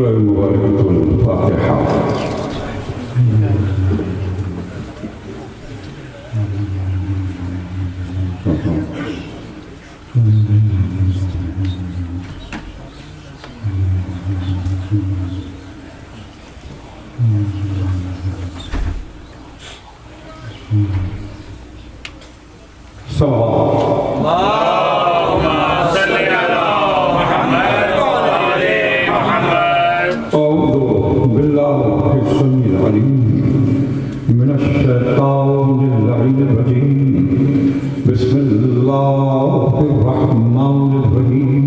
سورہ مبارکۃ الفاتحہ۔ بسم اللہ الرحمن الرحیم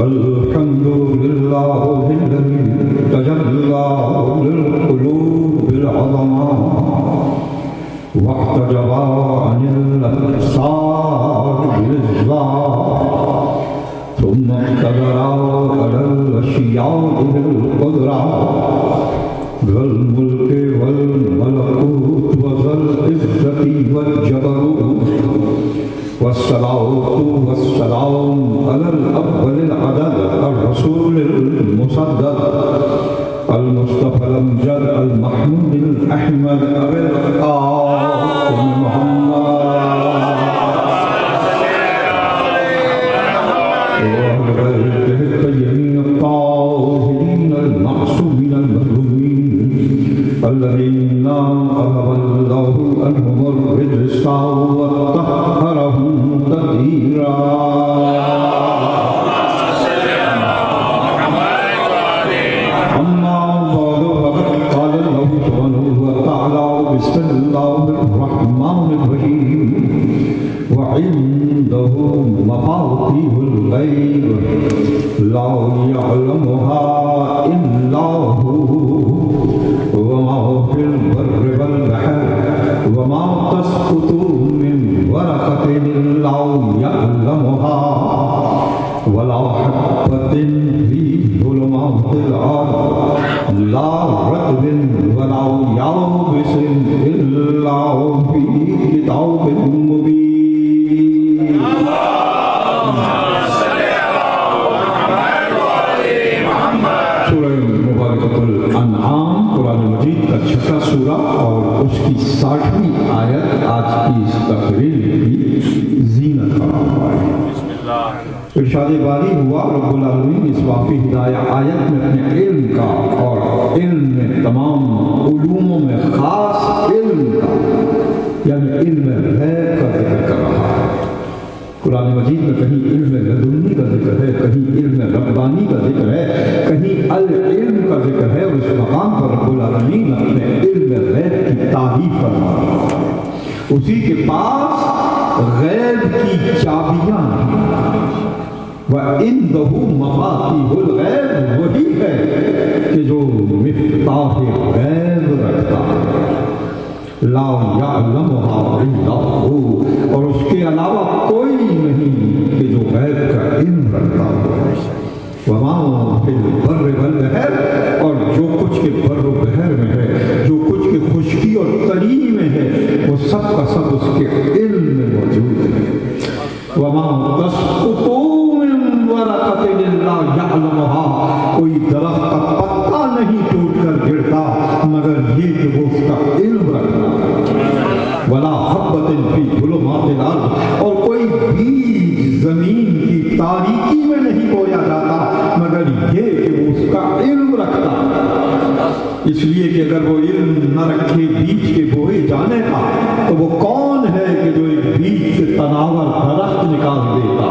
الحمد للہ الذی تجلی للقلوب بالعظمہ واحتجب عن الابصار بالذات ثم اقتدر على الاشیاء بالقدرہ ذو الملک والملکوت وذو العزة والجبروت والصلاة والسلام على الأول العدد الرسول المصدق المصطفى الأمجد المحمود الأحمد أبي القاسم محمد وأهل بيته الطيبين الطاهرين المعصومين المظلومين الذين أذهب الله عنهم الرجس وطهرهم تطهيرا أما بعد فقد قال الله سبحانه وتعالى بسم الله الرحمن الرحيم وعنده مفاتيح الغيب لا يعلمها إلا هو وما في البر والبحر وما تسقط من ورقة إلا يعلمها ولا حبة في ظلمات الأرض لا رطب ولا يابس إلا في كتاب مبين سورہ مبارکۃ الانعام قرآن مجید کا چھٹا سورہ اور اس کی 60ویں آیت آج کی اس تقریر کی زینت قرار ہے۔ ارشاد باری ہوا رب العالمین اس واقعی ہدایہ آیت میں اپنے علم کا اور علم میں تمام علوموں میں خاص علم کا یعنی علم غیب کا ذکر کر رہا ہے۔ قرآن مجید میں کہیں علم لدنی کا ذکر ہے، کہیں علم ربانی کا ذکر ہے، کہیں العلم کا ذکر ہے، اور اس مقام پر رب العالمین اپنے علم غیب کی تعریف فرما رہا ہے۔ اسی کے پاس غیب کی چابیاں ہیں، وَعِنْدَهُ مَفَاتِيحُ الْغَیب، وہی ہے کہ جو مفتاح غیب رکھتا ہے، لا یعلمها الا هو، اور اس کے علاوہ کوئی نہیں کہ جو غیب کا علم رکھتا ہو۔ وما فی البر والبحر، اور جو کچھ کے بر و بحر میں ہے، جو کچھ کے خشکی اور تری میں ہے، وہ سب کا سب اس کے علم میں موجود ہے۔ وما تسقط من ورقۃ الا یعلمها، کوئی درخت کا پتا نہیں ٹوٹ کر گرتا مگر یہ کہ وہ اس کا علم رکھتا ہے۔ ولا حبۃ فی ظلمات الارض، اور کوئی بیج زمین کی تاریکی میں نہیں بویا جاتا مگر یہ کہ وہ اس کا علم رکھتا ہے۔ اس لیے کہ اگر وہ علم نہ رکھے بیج کے بوئے جانے کا تو وہ کون ہے کہ جو ایک بیج سے تناور درخت نکال دیتا؟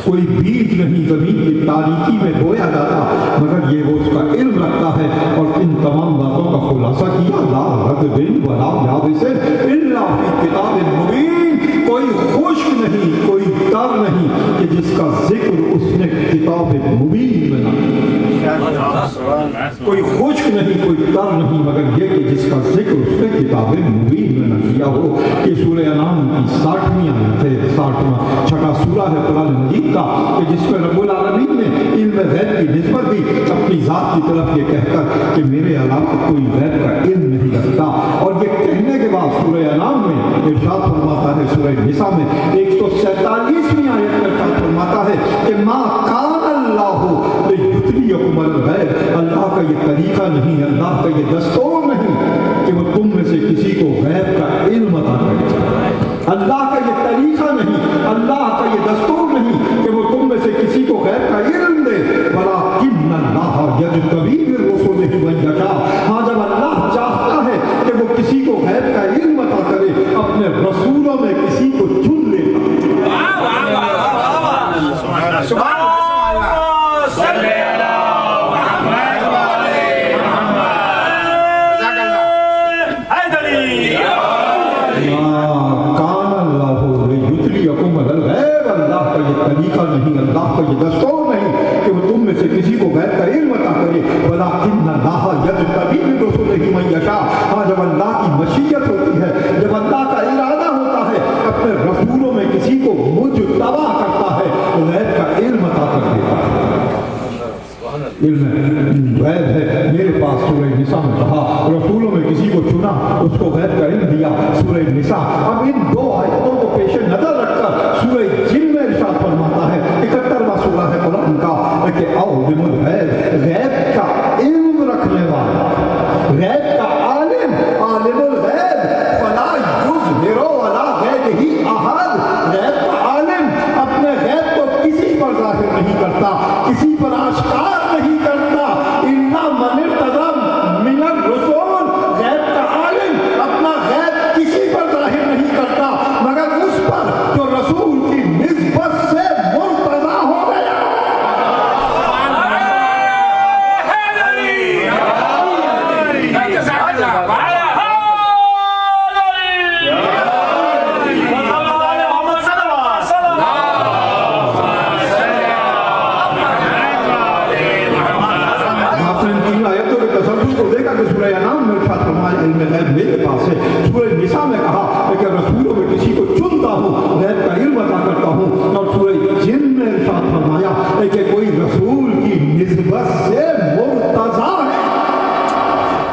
کوئی بیج نہیں زمین کی تاریکی میں بویا جاتا مگر یہ وہ اس کا علم رکھتا ہے۔ اور ان تمام باتوں کا خلاصہ کیا، لا رطب ولا یابس الا فی کتاب مبین، کوئی خشک نہیں، کوئی تر نہیں کہ جس کا ذکر اس نے کتاب مبین میں نہ کیا۔ کوئی خشک نہیں، کوئی تر نہیں مگر یہ کہ جس کا ذکر اس نے کتاب مبین میں نہ کیا ہو۔ یہ سورہ انعام کی 60ویں آیت ہے، 60واں چھٹا سورہ ہے قرآن مجید کا، کہ جس میں رب العالمین نے علم غیب کی نسبت دی اپنی ذات کی طرف یہ کہہ کر کہ میرے علاوہ کوئی غیب کا علم نہیں رکھتا۔ اور یہ کہنے کے بعد سورہ انعام میں ارشاد فرماتا ہے، سورہ نساء میں 147ویں آیت میں ارشاد فرماتا ہے کہ ما کان اللہ لیطلعکم اللہ کا یہ طریقہ نہیں, اللہ کا یہ دستور نہیں کہ وہ تم میں سے کسی کو غیب کا علم عطا کرے. اللہ کا یہ طریقہ نہیں, اللہ کا یہ دستور نہیں کہ وہ تم میں سے کسی کو غیب کا علم دے. وَلَٰكِنَّ اللَّهَ يَجْتَبِي مِن رُّسُلِهِ مَن يَشَاءُ. ہاں جب اللہ چاہتا ہے کہ وہ کسی کو غیب کا علم عطا کرے, اپنے رسولوں میں کسی کو چن لیتا. سبحان اللہ, صلی اللہ محمد وعلی محمد. جزاک اللہ. حیدری کان اللہ لیطلعکم علی الغیب. اللہ کا یہ طریقہ نہیں, اللہ کا یہ دستور نہیں کہ وہ تم میں سے کسی کو غیب کا علم عطا کرے. ولکن اللہ یجتبی من رسلہ من یشاء. ہاں جب اللہ کی مشیت ہوتی ہے, جب اللہ کا ارادہ ہوتا ہے, اپنے رسولوں میں کسی کو مجتبی کرتا ہے, غیب کا علم عطا کر دیتا ہے. علم غیب ہے میرے پاس. سورہ نساء میں کہا رسولوں میں کسی کو چنا, اس کو غیب کا علم دیا. سورہ نساء. اب ان دو آیتوں کو پیش نظر رکھ کر سورہ جن میں ارشاد فرماتا ہے, 71واں سورہ ہے قرآن کا, کہ عالم الغیب, غیب کا علم رکھنے والا, غیب کا عالم, عالم الغیب فلا یظہر علی غیبہ احد. غیب کا عالم اپنے غیب کو کسی پر ظاہر نہیں کرتا, کسی پر آشکار نہیں کرتا. الا من ارتضی من الرسول. غیب کا عالم اپنا غیب کسی پر ظاہر نہیں کرتا مگر اس پر جو رسول کی نسبت سے مرتضی ہو گیا. سورہ انعام میں ارشاد فرمایا علم غیب میرے پاس ہے. سورہ نساء میں کہا کہ رسولوں میں کسی کو چنتا ہوں, غیب کا علم عطا کرتا ہوں. اور سورہ جن میں ارشاد فرمایا کہ کوئی رسول کی نسبت سے مرتضی ہے,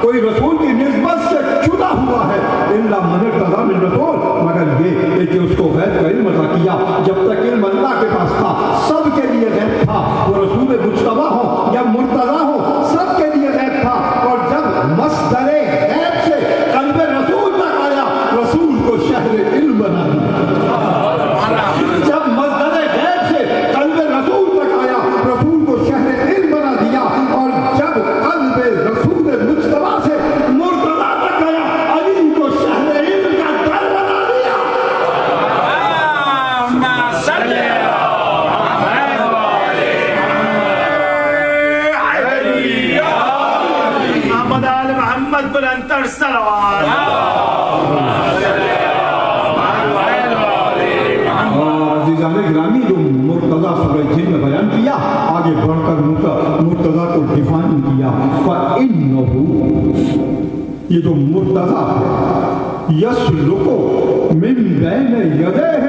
کوئی رسول کی نسبت سے چنا ہوا ہے. الا من ارتضی من رسول, مگر یہ کہ اس کو غیب کا علم عطا کیا. جب تک علم اللہ کے پاس تھا سب کے لیے غیب تھا, وہ رسول مجتبی ہو یا مرتضی ہو سب کے لیے غیب تھا. اور جب مصدر غیب سے قلب رسول تک آیا, رسول کو شہر علم بنا دیا. جب مصدر غیب سے قلب رسول تک آیا, رسول کو شہر علم بنا دیا. اور جب قلب رسول مجتبی سے مرتضی تک آیا, علی کو شہر علم کا در بنا دیا. محمد آل محمد بلندر صلوات. عزیزان گرامی, جو مرتضی سورہ جن میں بیان کیا, آگے بڑھ کر مرتضی کو ڈیفائن کیا. فَإِنَّهُ, یہ جو مرتضی ہے, يَسْلُكُ مِن بَيْنِ يَدَيْهِ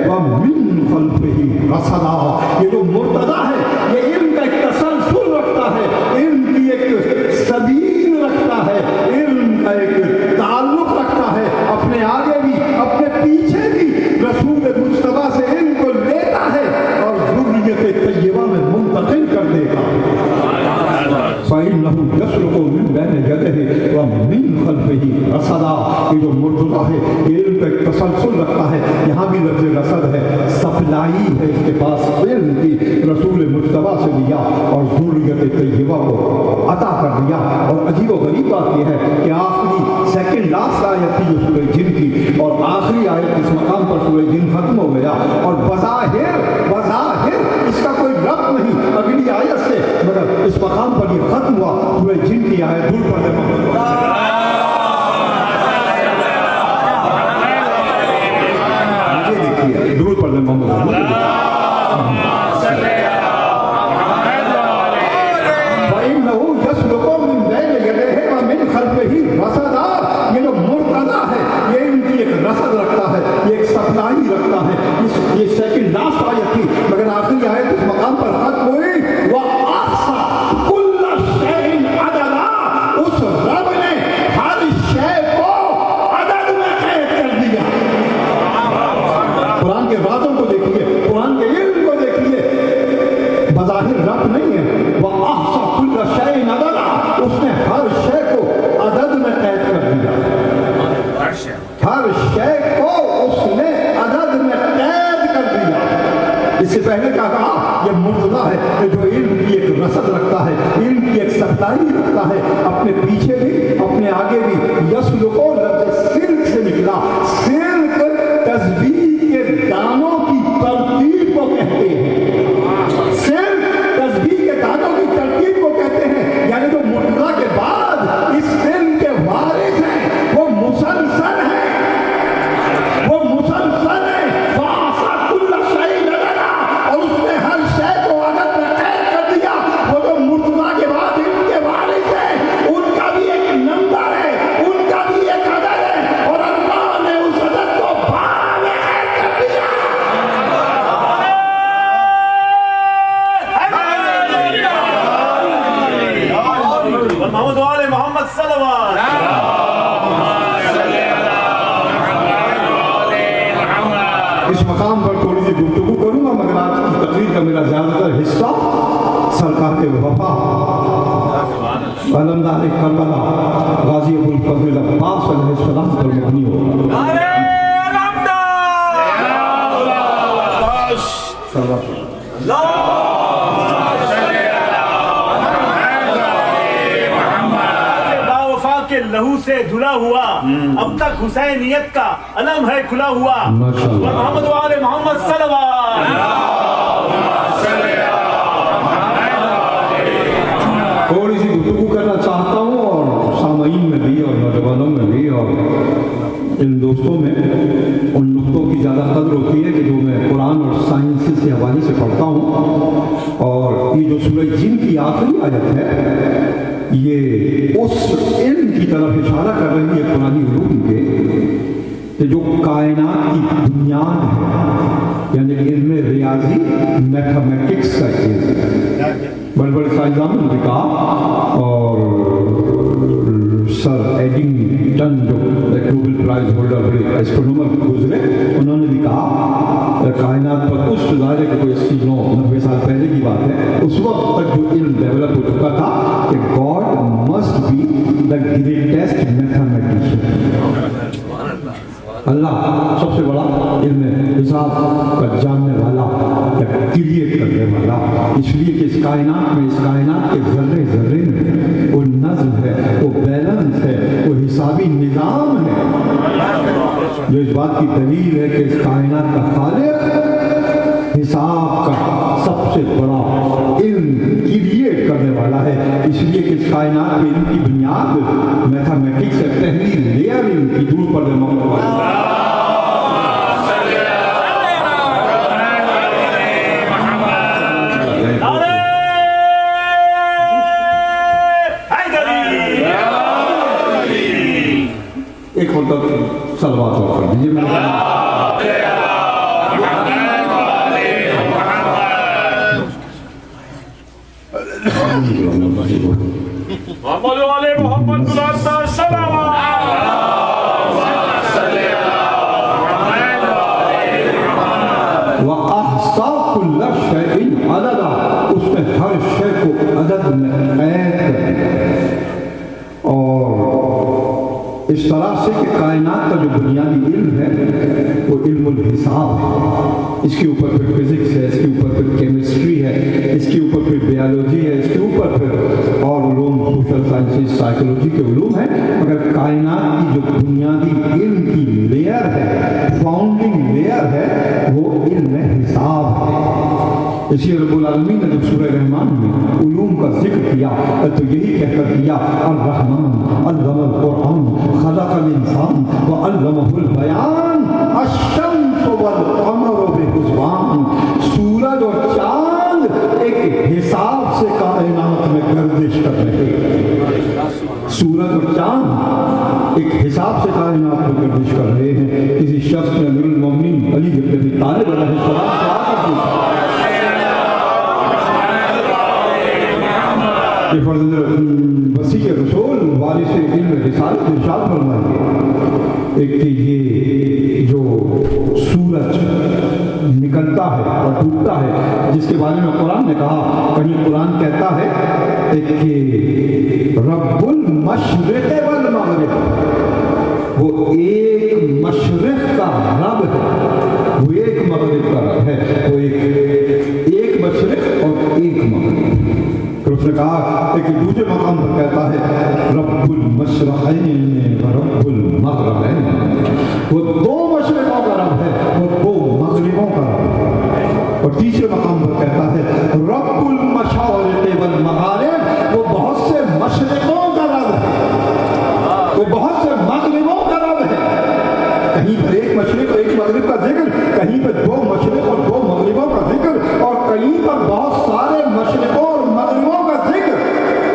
وَمِن خَلْفِهِ رَصَدًا. یہ جو مرتضی ہے یہ علم کا ایک تسلسل رکھتا ہے, علم کی ایک سبیل رکھتا ہے, علم کا ایک تعلق رکھتا ہے, اپنے آگے بھی اپنے پیچھے بھی رسول مجتبی سے علم کو لیتا ہے اور ذریت طیبہ میں منتقل کر دیتا ہے. فَإِنَّهُ يَسْلُكُ مِن بَيْنِ يَدَيْهِ وَمِن خَلْفِهِ رَصَدًا. یہ جو مرتضی ہے یہ علم کا ایک تسلسل رکھتا ہے. یہاں بھی لفظ رصد ہے, سپلائی ہے اس کے پاس علم کی, رسول مجتبی سے لیا اور ذریت طیبہ کو عطا کر دیا. اور عجیب و غریب بات یہ ہے کہ آخری سیکنڈ لاسٹ آیت تھی جو سورہ جن کی, اور آخری آیت اس مقام پر سورہ جن ختم ہو گیا. اور بظاہر اس کا کوئی ربط نہیں اگلی آیت سے, مگر اس مقام پر یہ ختم ہوا. سورہ جن کی آیت دور پڑھنے مجھے دیکھیے, دور پڑھنے محمد یہ جو مرتضی ہے یہ ان کی ایک رسد رکھتا ہے, یہ ایک سپلائی رکھتا ہے. یہ سیکنڈ لاسٹ آیت تھی مگر آخری آیت اس مقام پر ختم ہوئی. وَأَحْصَىٰ كُلَّ شَيْءٍ عَدَدًا. اس رب نے ہر شے کو عدد میں قید کر دیا. قرآن کے رازوں کو دیکھیے, قرآن کے علم کو دیکھیے. اس سے پہلے کیا کہا؟ یہ مرتضیٰ ہے جو علم کی ایک رسد رکھتا ہے، علم کی ایک سپلائی رکھتا ہے، اپنے پیچھے بھی اپنے آگے بھی۔ یسلکو لفظ سلک سے نکلا، سلک تسبیح کے دانوں کی ترتیب کو کہتے ہیں، سلک تسبیح کے دانوں کی ترتیب کو کہتے ہیں، یعنی جو مرتضیٰ کے بعد اس علم کے وارث ہیں وہ مسلسل ہیں، وہ مسلسل ہیں، اور اس نے ہر شے کو عدد میں قید کر دیا۔ وہ جو مرتضیٰ کے بعد ان کے وارث ہیں ان کا بھی ایک نمبر ہے، ان کا بھی ایک عدد ہے، اور اللہ نے اس عدد کو بارہ میں قید کر دیا۔ محمد وآل محمد صلوات۔ اس مقام پر تھوڑی سی گفتگو کروں گا، مگر آج کی تقریر کا میرا زیادہ تر حصہ سرکار کے وفا علمدار کربلا غازی ابو الفضل عباس علیہ السلام پر مبنی ہوگا۔ لہو سے دھلا ہوا اب تک حسینیت کا علم ہے کھلا ہوا، محمد وآل محمد صلوات۔ تھوڑی سی گفتگو کرنا چاہتا ہوں، اور سامعین میں بھی اور نوجوانوں میں بھی اور ان دوستوں میں ان نقطوں کی زیادہ قدر ہوتی ہے کہ جو میں قرآن اور سائنس کے حوالے سے پڑھتا ہوں۔ اور یہ جو سورہ جن کی آخری آیت ہے یہ اس علم کی طرف اشارہ کر رہی ہے قرآنی علوم کے کہ جو کائنات کی بنیاد ہے، یعنی علم ریاضی میتھمیٹکس کا علم۔ بڑے بڑے سائنسدانوں نے کہا، اور سر ایڈنگٹن جو نوبل پرائز ہولڈر بڑے ایسٹرونومر گزرے، انہوں نے بھی کہا کائنات پر اس گزارے کہ کوئی 80-90 سال پہلے کی بات ہے، اس وقت تک جو علم ڈیولپ ہو چکا تھا کہ God must be the greatest mathematician. اللہ سب سے بڑا علم حساب کا جاننے والا یا کریٹ کرنے والا، اس لیے کہ اس کائنات کے ذرے ذرے میں وہ نظم ہے، وہ بیلنس ہے، وہ حسابی نظام ہے، جو اس بات کی دلیل ہے کہ اس کائنات کا خالق حساب کا سب سے بڑا علم کریٹ کرنے والا ہے۔ اس لیے کہ اس کائنات میں علم کی بنیاد میتھمیٹکس ہے، پہلی لیئر علم کی دور پر ایک مدت صلوات کر دیجیے۔ محمد وآل محمد صلوات۔ وَأَحْصَىٰ كُلَّ شَيْءٍ عَدَدًا، اس نے ہر شے کو عدد میں قید کر دیا۔ اور اس طرح سے کہ کائنات کا جو بنیادی علم ہے وہ علم الحساب ہے، اس کے اوپر پھر فزکس ہے، اس کے اوپر پھر کیمسٹری ہے، اس کے اوپر پھر بیالوجی ہے، اس کے اوپر پھر اور علوم سوشل سائنسز سائیکولوجی کے علوم ہیں، مگر کائنات کی جو بنیادی علم کی لیئر ہے، فاؤنڈنگ لیئر ہے، وہ علم حساب ہے۔ اسی رب العالمین نے جب سورہ رحمان میں علوم کا ذکر کیا تو یہی کہہ کر کیا، الرحمن علم القرآن خلق الانسان وعلمہ البیان الشمس والقمر بحسبان۔ سورج اور چاند ایک حساب سے کائنات میں گردش کر رہے ہیں، سورج اور چاند ایک حساب سے کائنات میں گردش کر رہے ہیں۔ کسی شخص نے امیر المومنین علی بن ابی طالب علیہ السلام سے آ کر پوچھا، یہ فرزند وسیع رسول وارث علم رسالت ارشاد فرمائے کہ یہ جو سورج نکلتا ہے اور ڈوبتا ہے، جس کے بارے میں قرآن نے کہا، کہیں قرآن کہتا ہے کہ رب المشرق والمغرب، وہ ایک مشرق کا رب ہے، وہ ایک مغرب کا رب ہے، وہ ایک اور تیسرے مقام پر کہتا ہے رب المشارق والمغارب، وہ بہت سے مشرقوں کا رب ہے، وہ بہت سے مغربوں کا رب ہے۔ کہیں پر ایک مشرق اور ایک مغرب کا ذکر، کہیں پر دو مشرق اور دو مغربوں کا ذکر، اور کہیں پر بہت سارے مشرقوں اور مغربوں کا ذکر۔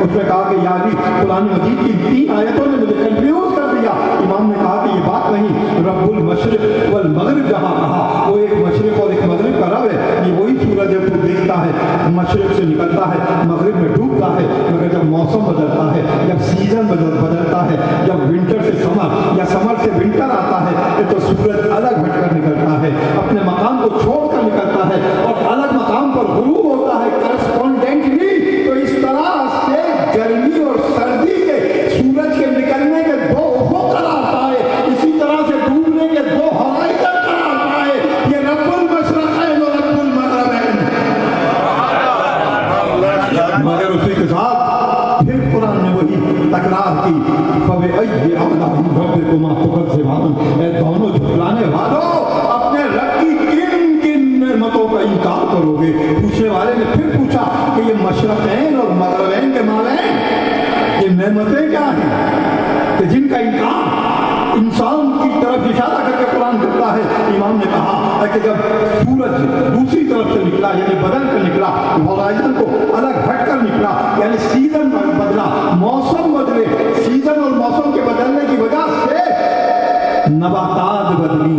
اس نے کہا کہ یعنی قرآن مجید کی 3 آیتوں نے مجھے کنفیوز کر دیا۔ امام نے کہا کہ یہ بات نہیں، رب المشرق والمغرب جہاں کہا وہ ایک مشرق اور ایک مغرب کا رب ہے۔ یہ وہی سورج ہے تو دیکھتا ہے، مشرق سے نکلتا ہے، مغرب میں ڈوبتا ہے، مگر جب موسم بدلتا ہے، جب سیزن بدلتا ہے، جب ونٹر سے سمر یا سمر سے ونٹر آتا ہے تو سورج الگ ہٹ کر نکلتا ہے، اپنے مقام کو چھوڑ کر نکلتا ہے اور الگ مقام پر غروب ہوتا ہے کرسپونڈنٹلی۔ تو اس طرح سے گرمی اور سردی کے سورج کے نکلنے کے 2 افق قرار پائے، اسی طرح سے ڈوبنے کے 2 ہورائزن قرار پائے۔ یہ رب المشرقین اور رب المغربین۔ مگر اسی کے ساتھ پھر قرآن نے وہی تکرار کی، فَبِأَيِّ آلَاءِ رَبِّكُمَا تُكَذِّبَانِ، اے دونوں جھٹلانے والوں، اپنے رب کی کن کن نعمتوں کا انکار کرو گے؟ پوچھنے والے نے پھر پوچھا کہ یہ مشرقین اور مغربین کے مابین یہ نعمتیں کیا ہیں کہ جن کا انکار انسان کی طرف اشارہ کر کے قرآن کرتا ہے؟ امام نے کہا کہ جب سورج دوسری طرف سے نکلا یعنی بدل کر نکلا، ہورائزن کو الگ ہٹ کر نکلا، یعنی سیزن بدلا، موسم بدلے، سیزن اور موسم کے بدلنے کی وجہ سے نباتات بدلی،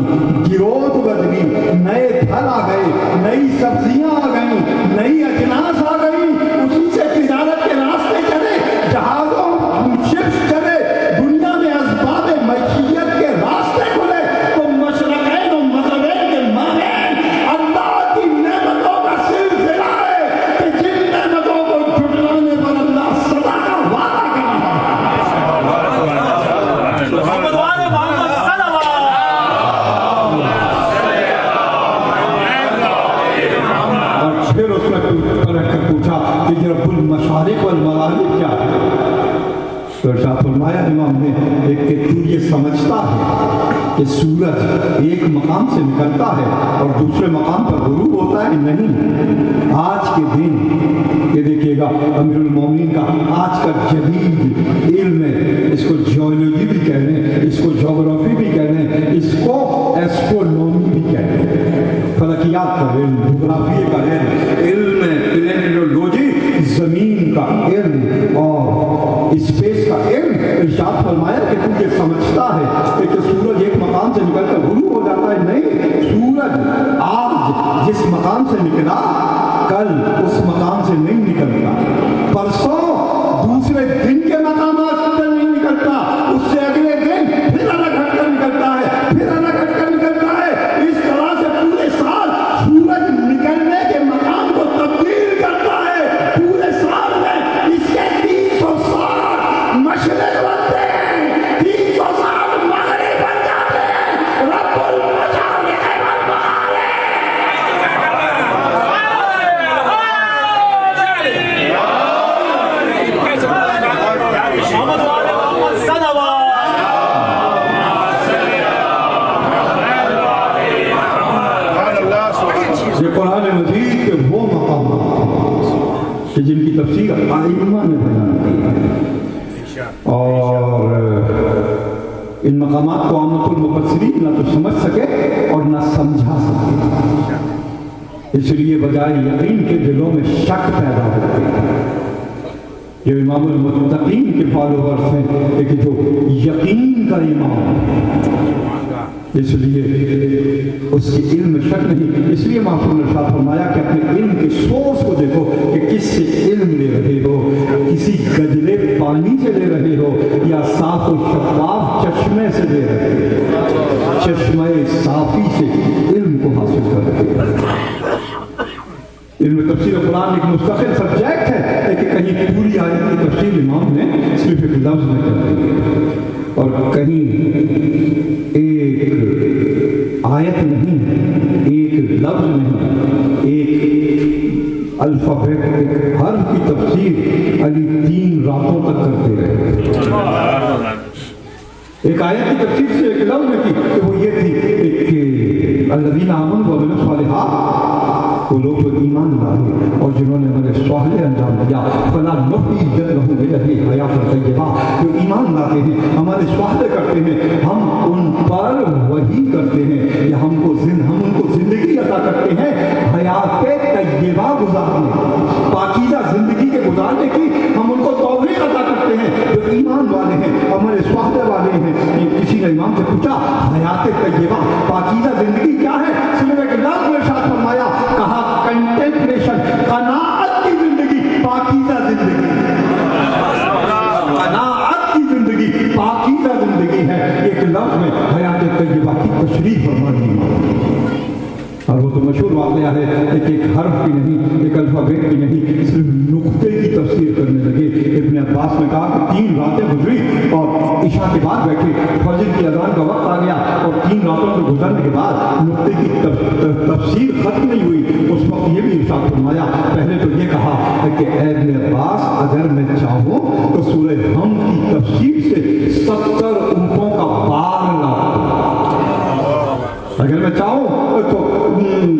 گروتھ بدلی، نئے پھل آ گئے، نئی سبزیاں آ گئیں، نئی اجناس آ گئیں، اسی سے تجارت کے راستے چلے، جہازوں شپس چلے، دنیا میں اسباب معیشت کے راستے کھلے۔ تو مشرقین و مغربین کے مابین اللہ کی نعمتوں کا سلسلہ ہے کہ جن نعمتوں کو جھٹلانے پر اللہ سزا کا وعدہ کر رہا ہے۔ محمد وآل محمد صلوات۔ اور پھر اس نے پوچھا کہ یہ رب المشارق والمغارب کیا ہے؟ تو ارشاد فرمایا امام نے کہ تو یہ سمجھتا ہے کہ سورج ایک مقام سے نکلتا ہے اور دوسرے مقام پر غروب ہوتا ہے؟ نہیں، آج کے دن یہ دیکھیے گا امیر المومنین کا آج کا جدید علم ہے، اس کو جیولوجی بھی کہہ لیں، اس کو جغرافی بھی کہہ لیں، اس کو ایسٹرونومی بھی کہہ لیں، فلکیات کا علم، جغرافی کا علم پلانیٹولوجی، زمین کا علم اور اسپیس کا علم۔ ارشاد فرمایا کہ تو یہ سمجھتا ہے کہ سورج ایک مقام سے نکل کر غروب ہو جاتا ہے؟ نہیں، سورج آج جس مقام سے نکلا کل اس مقام سے نہیں نکلتا، پرسوں دوسرے دن کے مقامات سے نہیں نکلتا، اس سے اگلے دن پھر الگ ہٹ کر نکلتا ہے، پھر الگ ہٹ کر نکلتا ہے۔ اس طرح سے پورے سال سورج نکلنے کے مقام کو تبدیل کرتا ہے۔ پورے سال میں اس کے 360 مشرق بنتے ہیں، 360 مغرب بن جاتے ہیں۔ رب المشارق والمغارب۔ محمد وآل محمد صلوات۔ یہ قرآن مجید کے وہ مقامات کہ جن کی تفسیر ائمہ نے بیان کی ہے، اور ان مقامات کو عامت المفسرین نہ تو سمجھ سکے اور نہ سمجھا سکے، اس لیے بجائے یقین کے دلوں میں شک پیدا ہوتے ہیں۔ یہ امام المتقین کے فالوورز ہیں کہ جو یقین کا امام، اس لیے اس کے علم میں شک نہیں۔ اس لیے معصوم نے ارشاد فرمایا کہ اپنے علم کے سورس کو دیکھو کہ کس سے علم لے رہے ہو، کسی گجلے پانی سے لے رہے ہو یا صاف و شفاف چشمے سے لے رہے ہو، چشمہ صافی سے علم کو حاصل کر رہے ہو۔ علم تفسیر قرآن ایک مستقل سبجیکٹ ہے کہ کہیں پوری آیت کی تفسیر امام نے صرف ایک لفظ میں کر دی اور کہیں ایک آیت نہیں، ایک لفظ نہیں، ایک الفابیٹ، ایک حرف کی تفسیر علی 3 راتوں تک کرتے رہے۔ ایک آیت کی تفسیر سے ایک لفظ میں کی کہ وہ یہ تھی کہ الذین آمنوا وعملوا الصالحات وہ لوگ تو ایمان لائے اور جنہوں نے ہمارے صالح انجام دیا فلا نحیینہم حیات طیبہ، جو ایمان لاتے ہیں ہمارے صالح کرتے ہیں ہم ان پر وہی کرتے ہیں یا ہم ان کو زندگی عطا کرتے ہیں حیات طیبہ گزارنے، پاکیزہ زندگی کے گزارنے کی ہم ان کو توفیق عطا کرتے ہیں جو ایمان والے ہیں ہمارے صالح والے ہیں۔ کسی نے امام سے پوچھا حیات طیبہ پاکیزہ زندگی کیا ہے؟ سورہ اقدام میں ارشاد فرمایا، کہا کنٹمپلیشن، قناعت کی زندگی، پاکیزہ زندگی، قناعت کی زندگی پاکیزہ زندگی ہے۔ ایک لفظ میں حیات طیبہ کی تشریح فرمانی ہے، اور وہ تو مشہور واقعہ ہے ایک حرف کی نہیں، ایک الفابیٹ کی نہیں، صرف نقطے کی تفسیر کرنے لگے۔ ابن عباس نے کہا کہ 3 راتیں گزری اور عشاء کے بعد بیٹھے، فجر کی اذان کا وقت آ گیا اور 3 راتوں کے گزرنے کے بعد نقطے کی تفسیر ختم نہیں ہوئی۔ اس وقت یہ بھی ارشاد فرمایا، پہلے تو یہ کہا کہ اے ابن عباس اگر میں چاہوں تو سورہ ہم کی تفسیر سے 70 اونٹوں کا بار لاؤں، اگر میں چاہوں تو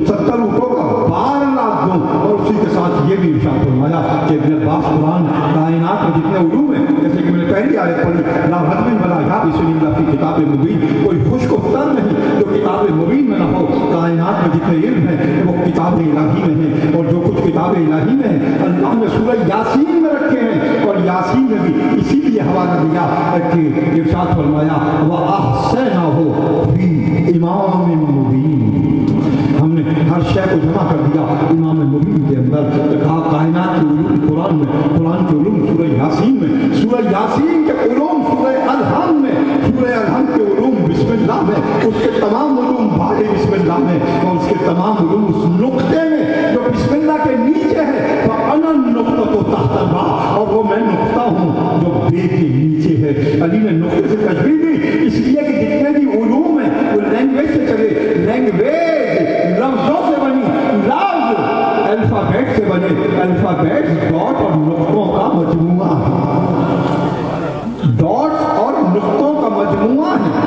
70 اونٹوں کا بار لاکھ دوں۔ اور اسی کے ساتھ یہ بھی ارشاد فرمایا کہ ابن عباس قرآن کائنات میں جتنے علوم ہیں، جیسے کہ میں نے پہلی آیت پڑھی، لا رجم ولا یابس الا فی کتاب مبین، کوئی خشک و تر نہیں جو کتاب مبین میں نہ ہو۔ کائنات میں جتنے علم ہیں وہ کتاب الہی میں ہیں، اور جو کچھ کتاب الہی میں ہے اللہ نے سورہ یاسین میں رکھے ہیں، اور یاسین میں بھی اسی لیے حوالہ دیا کہ ارشاد فرمایا وَأَحْصَيْنَاهُ فِي امام مبین، ہم نے ہر شے کو جمع کر دیا امام مبین کے اندر۔ کہا کائنات کے علوم قرآن میں، قرآن کے علوم سورہ یاسین میں، سورہ یاسین کے علوم سورہ الحم میں، سورہ الحم کے علوم بسم اللہ میں، اس کے تمام علوم بعد بسم اللہ میں، اور اس کے تمام علوم اس نقطے میں جو بسم اللہ کے نیچے ہے، فَأَنَا النُّقْطَةُ تَحْتَ الْبَاءِ، اور وہ میں نقطہ ہوں جو بے کے نیچے ہے۔ علی نے نقطے سے تشبیہ دی اس لیے کہ جتنے بھی علوم ہیں وہ لینگویج سے چلے، لینگویج لفظوں سے بنی، لفظ الفابیٹ سے بنے، الفابیٹ ڈاٹ اور نقطوں کا مجموعہ ہے، ڈاٹس اور نقطوں کا مجموعہ ہے۔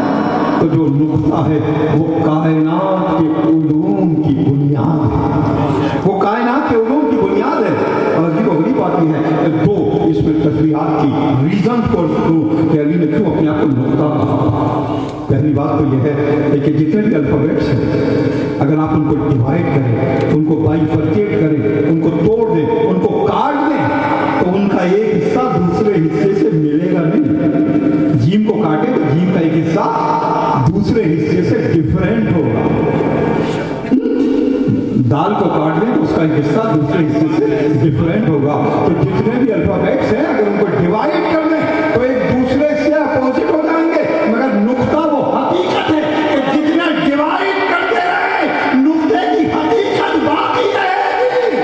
تو جو نقطہ ہے وہ کائنات کے علوم کی بنیاد ہے، وہ کائنات کے علوم کی بنیاد ہے۔ اور عجیب و غریب بات یہ ہے کہ 2 اس میں تشریحات کی ریزن کو کہ علی نے کیوں اپنے آپ کو نقطہ کہا۔ پہلی بات تو یہ ہے کہ جتنے بھی الفابیٹس ہیں اگر آپ ان کو ڈیوائڈ کریں، ان کو بائیفرکیٹ کریں، ان کو توڑ دیں، ان کو کاٹ دیں تو ان کا ایک حصہ دوسرے حصے سے ملے گا نہیں۔ جیم کو کاٹیں تو جیم کا ایک حصہ دوسرے حصے سے ڈیفرنٹ ہوگا، دال کو کاٹ دیں تو اس کا ایک حصہ دوسرے حصے سے ڈیفرنٹ ہوگا۔ تو جتنے بھی الفابیٹس ہیں اگر ان کو ڈیوائڈ کر دیں تو ایک دوسرے سے اپوزٹ ہو جائیں گے، مگر نقطہ وہ حقیقت ہے کہ جتنا ڈیوائڈ کرتے رہے نقطے کی حقیقت باقی رہے گی،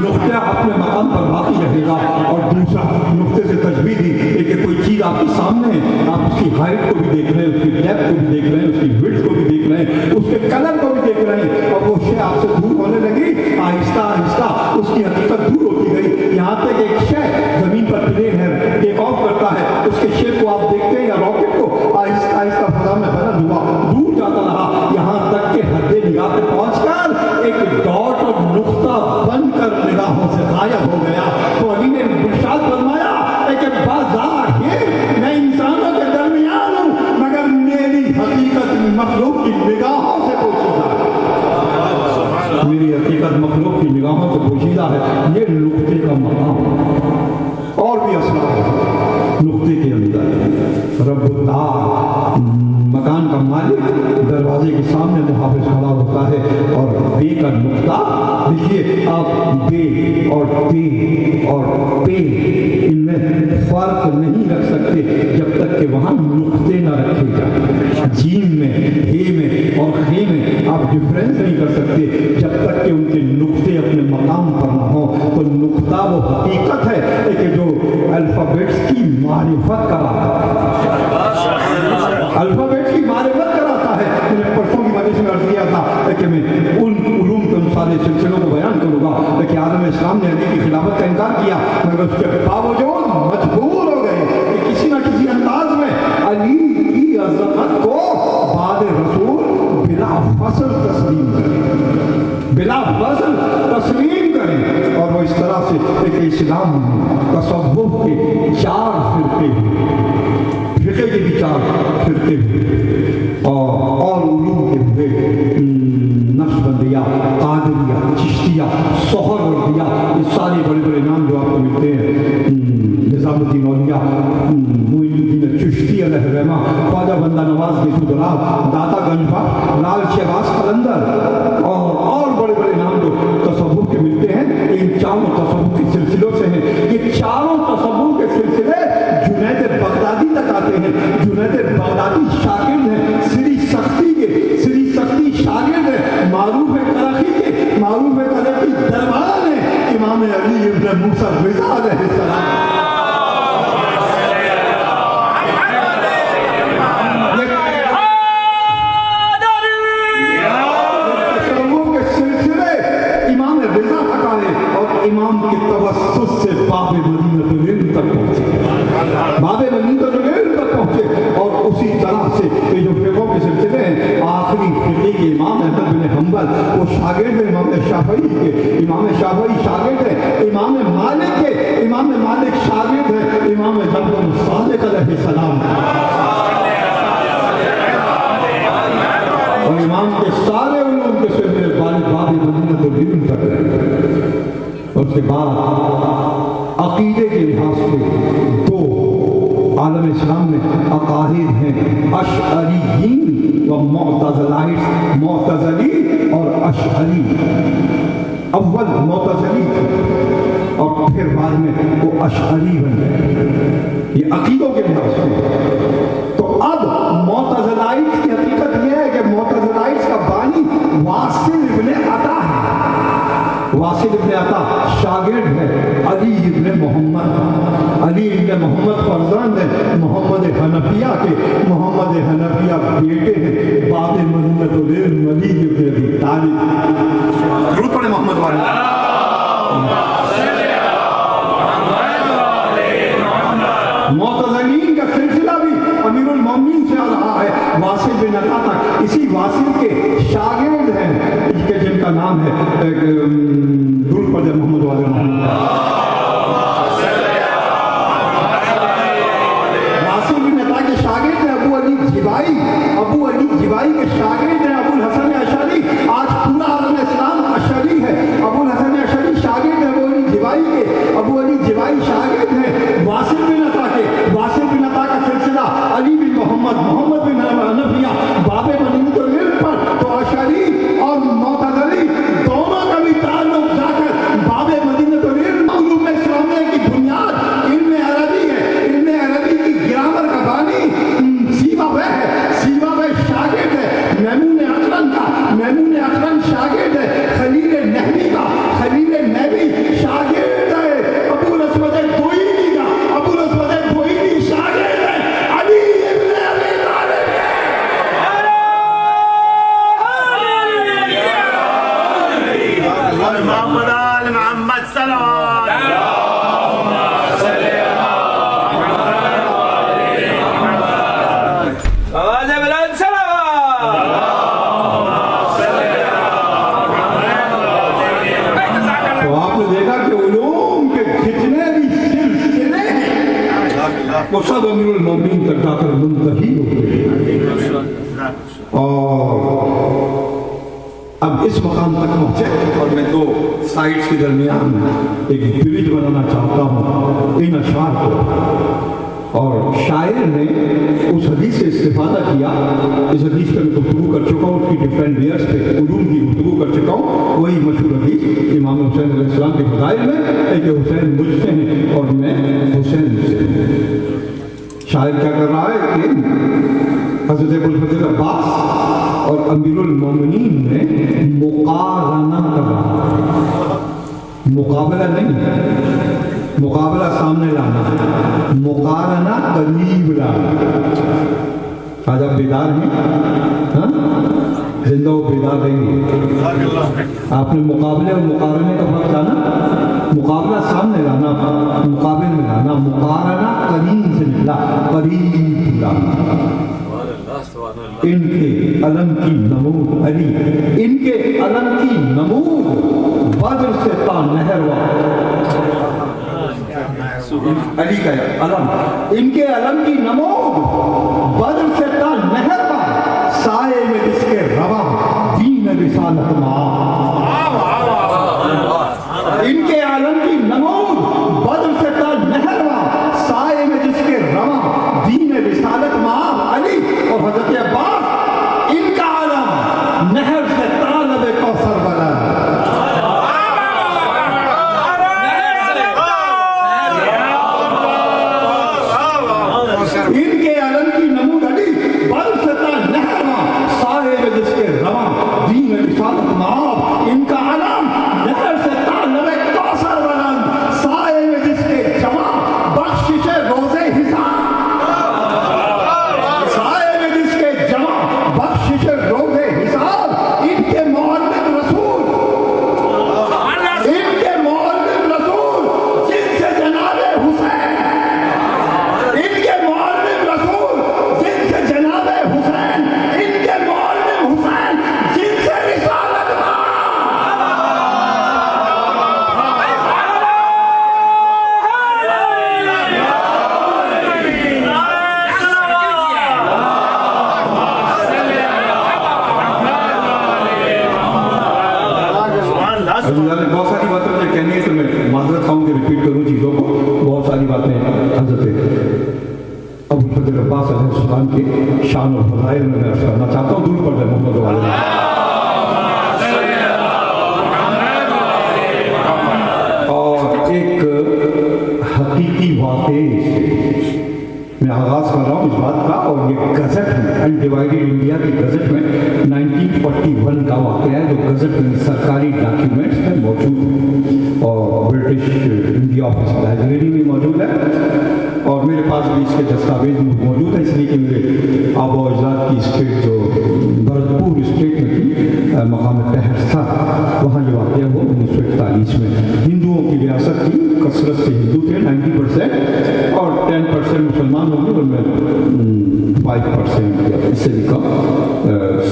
نقطہ اپنے مقام پر باقی رہے گا۔ اور دوسرا نقطے سے تشبیہ دی کہ کوئی چیز آپ کے سامنے ہے، آپ اس کی ہائٹ کو بھی دیکھ رہے ہیں، اس کی ڈیپتھ کو بھی دیکھ رہے ہیں، اس کی وڈتھ کو بھی دیکھ رہے ہیں، اس کے کلر کو بھی دیکھ رہے ہیں، اور وہ شے آپ سے دور ہونے لگی، آہستہ آہستہ اس کی حقیقت دور ہوتی گئی، یہاں تک ایک شے زمین پر پلین ہے، ٹیک آف کرتا ہے، اس کے شیپ کو آپ دیکھتے ہیں یا راکٹ کو، آہستہ آہستہ فضا میں بدل ہوا، دور جاتا رہا، یہاں تک کہ حد نگاہ پہ پہنچ کر ایک ڈاٹ اور نقطہ بن کر نگاہوں سے غائب ہو گیا۔ تو علی نے ارشاد فرمایا کہ بظاہر میں انسانوں کے درمیان ہوں مگر میری حقیقت مخلوق کی نگاہوں سے پوشیدہ ہے، میری حقیقت مخلوق کی نگاہوں سے پوشیدہ ہے۔ یہ نقطے کا مقام۔ اور بھی اسرار ہے نقطے کے اندر۔ رب الدار مکان کا مالک دروازے کے سامنے محافظ کھڑا ہوتا ہے، اور بے کا نقطہ دیکھیے آپ، بے اور تے اور پے ان میں فرق نہیں رکھ سکتے جب تک کہ وہاں نقطے نہ رکھے جائیں۔ جیم میں، ہے میں اور خے میں آپ ڈفرینس نہیں کر سکتے جب تک کہ ان کے نقطے اپنے مقام پر نہ ہوں۔ تو نقطہ وہ حقیقت ہے کہ جو الفابیٹس کی معرفت کراتا ہے، الفابیٹس کی معرفت کراتا ہے۔ میں نے پرسوں کی مجلس میں عرض کیا تھا کہ میں ان علوم کے سارے سلسلوں کو بیان کروں گا کہ عالم اسلام نے علی کی خلافت کا انکار کیا، مگر اس کے باوجود مجبور ہو گئے کہ کسی نہ کسی انداز میں علی کی عظمت کو بعد رسول بلا فصل تسلیم فضل تسلیم کریں. اور وہ اس طرح سے ایک اسلام میں تصوف کے 4 فرقے ہوئے, فقہ کے بھی 4 فرقے ہوئے, اور علوم کے ہوئے, نقشبندیہ, قادریہ, چشتیہ, سہروردیہ, یہ سارے بڑے بڑے نام جو آپ کو ملتے ہیں, نظام الدین اولیاء, معین الدین چشتی علیہ الرحمہ, خواجہ بندہ نواز گیسودرا, داتا گنجبا, لال شہباز قلندر, اور بڑے بڑے نام جو تصوف کے ملتے ہیں, ان 4 تصوف کے سلسلوں سے ہیں. یہ 4 تصوف کے سلسلے جنید بغدادی تک آتے ہیں. جنید بغدادی شاگرد ہیں سری سختی کے, سری سختی شاگرد ہیں معروف ترقی کے, معروف ترقی دربار ہیں امام علی ابن موسیٰ رضا علیہ السلام. امام کے توسط سے باب مدینہ العلم تک پہنچے, باب مدینہ العلم تک پہنچے. اور اسی طرح سے یہ جو فقہ کے سلسلے ہیں, آخری فقہ کے امام احمد بن حنبل وہ شاگرد ہیں امام شافعی کے, امام شافعی شاگرد ہیں امام مالک کے, امام مالک شاگرد ہیں امام جعفر الصادق علیہ السلام. اور امام کے سارے علوم کے سلسلے باب مدینہ العلم تک رہے. اس کے بعد عقیدے کے لحاظ سے 2 عالم اسلام میں عقائد ہیں, اشعریین و معتزلائٹ, معتزلی اور اشعری. اول معتزلی اور پھر بعد میں وہ اشعری بن گئے, یہ عقیدوں کے لحاظ سے. تو اب معتزلائٹ کی حقیقت یہ ہے کہ معتزلائٹ کا بانی واصل ابن عطا ہے. واصل ابن عطا شاگرد ہے علی ابن محمد. علی ابن محمد فرزند ہے محمد حنفیہ کے, محمد حنفیہ بیٹے ہیں باب مدینہ العلم علی ابن ابی طالب. درود پڑھیں محمد والے. معتزلین کا سلسلہ بھی امیر المومنین سے آ رہا ہے واصل بن عطا تک. اسی واصل کے شاگرد ہیں جن کا نام ہے درود پڑھیں محمد والے. واصل بن عطا کے شاگرد ہیں ابو علی جبائی, ابو علی جبائی کے شاگرد ہیں ابو الحسن اشعری. آج پورا عالم اسلام اشعری ہے. ابو الحسن اشعری شاگرد ہیں ابو علی جبائی کے, ابو علی جبائی شاگرد ہیں واصل بن عطا کے. واصل بن عطا کا سلسلہ علی بن محمد, محمد بن حنفیہ, باب مدینہ العلم پر. تو اشعری اور معتزلی دونوں کا بھی تعلق جا کر باب مدینہ العلم علوم اسلامیہ کی بنیاد علم عربی ہے. علم عربی کی گرامر کا بانی سیبویہ ہے. سیبویہ شاگرد ہے میمون اکرم کا, میمون اکرم شاگرد ہے خلیل نحوی کا, خلیل نحوی شاگرد ہے ابو الاسود الدوئینی کا, ابو الاسود الدوئینی شاگرد ہے علی ابن ابی طالب. محمد آل محمد صلوات. تو آپ نے دیکھا کہ علوم کے جتنے بھی سلسلے ہیں وہ سب امیر المومنین تک جا کر منتہی ہو گئے. اور اب اس مقام تک پہنچے اور میں 2 سائٹس کے درمیان ایک برج بنانا چاہتا ہوں ان اشعار کو. اور شاعر نے اس حدیث سے استفادہ کیا. اس حدیث پر میں گفتگو کر چکا ہوں, اس کی ڈفرینٹ لیئرز پہ علوم کی گفتگو کر چکا ہوں. وہی مشہور حدیث امام حسین علیہ السلام کے فضائل میں ہے کہ حسین مجھ سے ہیں اور میں حسین سے ہوں. شاعر کیا کر رہا ہے کہ حضرت ابوالفضل عباس اور امیر المومنین نے مقارنہ کرا. مقابلہ نہیں, مقابلہ سامنے لانا, مقارنہ قریب لانا. آج آپ بیدار ہیں, زندہ و بیدار رہیں گے. آپ نے مقابلے اور مقارنے کا فرق جانا. مقابلہ سامنے لانا, مقابل میں لانا. مقارنہ قریب سے لا, قریب لانا. ان کے علم کی نمود علی، ان کے علم کی نمود بدر سے تا نہروا، علی کا علم، ان کے علم کی نمود بدر سے تا نہروا، سائے میں جس کے روا دین رسالت ماں، ان کے علم کی نمود بدر سے تا نہروا، سائے میں جس کے روا دین رسالت ماں علی اور حضرت عباس، ان کا علم نہر سے طالب کوثر بلند، ان کے علم کی نمود علی بدر سے تا نہروا، سائے میں جس کے روا دین رسالت ماں، ان کا علم نہر سے طالب کوثر بلند، سائے میں جس کے جمع بخشش روزے حساب، سائے میں جس کے جمع بخشش روزے حساب، ان کے معلم رسول، ان کے معلم رسول جن سے جناب حسین، ان کے معلم رسول جن سے جناب حسین، ان کے معلم حسین جن سے رسالت بہت ساری باتیں مجھے کہنی ہے تو میں معذرت خواہوں کہ ریپیٹ کروں چیزوں کو، بہت ساری باتیں حضرت ابو الفضل عباس علیہ السلام کے شان و فضائل میں عرض کرنا چاہتا ہوں، دور پڑھ دیں محمد والے، اور ایک حقیقی واقعے سے میں آغاز کر رہا ہوں اس بات کا، اور یہ گزٹ میں انڈیوائیڈڈ انڈیا کی گزٹ میں 1941 کا واقعہ ہے، جو گزٹ میں سرکاری ڈاکیومنٹس میں موجود ہے، اور برٹش انڈیا آفس لائبریری میں موجود ہے، اور میرے پاس بھی اس کے دستاویز موجود ہے، اس لیے کہ میرے آبا و اجداد کی اسٹیٹ جو بھرتپور اسٹیٹ میں تھی، مقام تہرسا، وہاں یہ واقعہ ہوا 1941 میں۔ ہندوؤں کی ریاست تھی، کثرت سے ہندو تھے 90%، اور 10% مسلمان ہوں گے، ان میں 5% یا اس سے بھی کم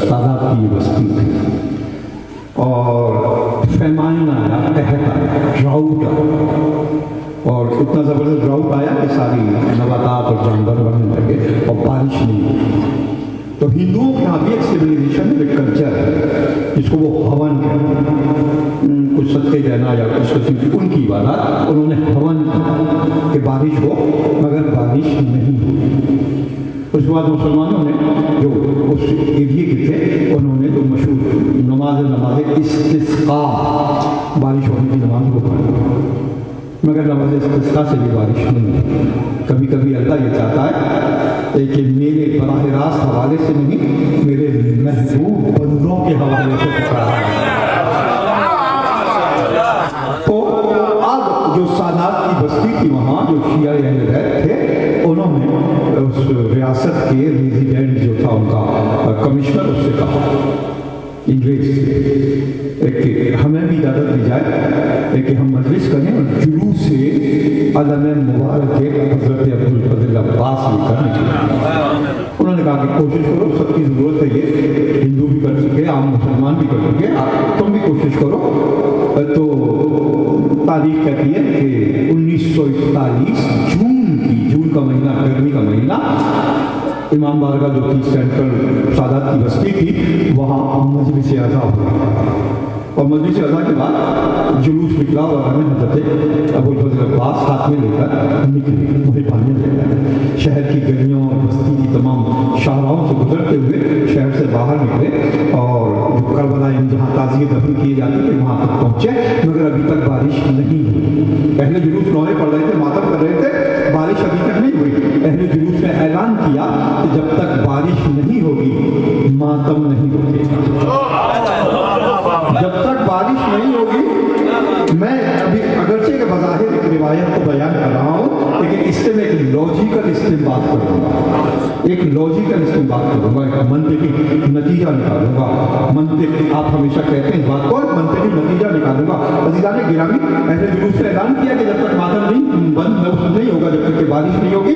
سادات کی بستی تھی، اور فیمائن آیا، قحط آیا، ڈراؤٹ آیا، اور اتنا زبردست ڈراؤٹ آیا کہ ساری نباتات اور جانور بننے لگے اور بارش نہیں ہوئی۔ تو ہندوؤں کے یہاں بھی ایک سیویلائزیشن میں ایک کلچر ہے جس کو وہ ہون کہتے ہیں، کچھ صدقے دینا یا کچھ قسم کی ان کی عبادات، انہوں نے ہون کہ بارش ہو، مگر بارش نہیں ہوئی۔ اس کے بعد مسلمانوں نے جو اس ایریے کے تھے، انہوں نے تو مشہور نماز استسقاء، بارش ہونے کی نماز کو پڑھی، مگر نماز استسقاء سے بھی بارش نہیں ہوئی۔ کبھی کبھی اللہ یہ چاہتا ہے کہ میرے براہ راست حوالے سے نہیں، میرے محبوب بندوں کے حوالے سے پکارا ہے۔ تو اب جو سادات کی بستی تھی وہاں، جو شیعہ اہل بیت تھے، انہوں نے اس ریاست کے ریزیڈنٹ جو تھا ان کا کمشنر، اس سے کہا انگریز سے کہ ہمیں بھی اجازت دی جائے کہ ہم مجلس کریں اور جلوس سے علم مبارک حضرت ابو الفضل عباس لے کر نکلیں۔ انہوں نے کہا کہ کوشش کرو، سب کی ضرورت ہے، یہ ہندو بھی کر سکے، عام مسلمان بھی کر سکے، تم بھی کوشش کرو۔ تو تاریخ کہتی ہے کہ 1941 جون کا مہینہ، گرمی کا مہینہ، امام بارگاہ جو تھی سینٹرل سادات کی بستی تھی، وہاں مجلس اعزا ہوئی، اور مجلس اعزا کے بعد جلوس نکلا اور ہمیں حضرت ابو الفضل عباس ہاتھ میں لے کر نکلے، وہی پانی لے کر شہر کی گلیوں اور بستی کی تمام شاہراہوں سے گزرتے ہوئے شہر سے باہر نکلے، اور کربلا جہاں تعزیے دفن کیے جاتے تھے وہاں تک پہنچے، مگر ابھی تک بارش نہیں ہوئی۔ پہلے جلوس نعرے پڑھ رہے تھے، ماتم کر رہے تھے، بارش ابھی تک نہیں ہوئی۔ اہل جلوس نے اعلان کیا کہ جب تک بارش نہیں ہوگی ماتم نہیں ہوگی، جب تک بارش نہیں ہوگی۔ میں ابھی اگرچہ کہ بظاہر ایک روایت کو بیان کر رہا ہوں، لیکن اس سے میں ایک لاجیکل استنباط کروں گا، ایک لاجیکل استنباط کروں گا، ایک منطقی نتیجہ نکالوں گا۔ منطق آپ ہمیشہ کہتے ہیں اس بات کو، منطقی نتیجہ نکالوں گا۔ عزیزان گرامی، اہل جلوس نے اعلان کیا کہ جب تک ماتم نہیں بند نہیں ہوگا، جب تک کہ بارش نہیں ہوگی،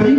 3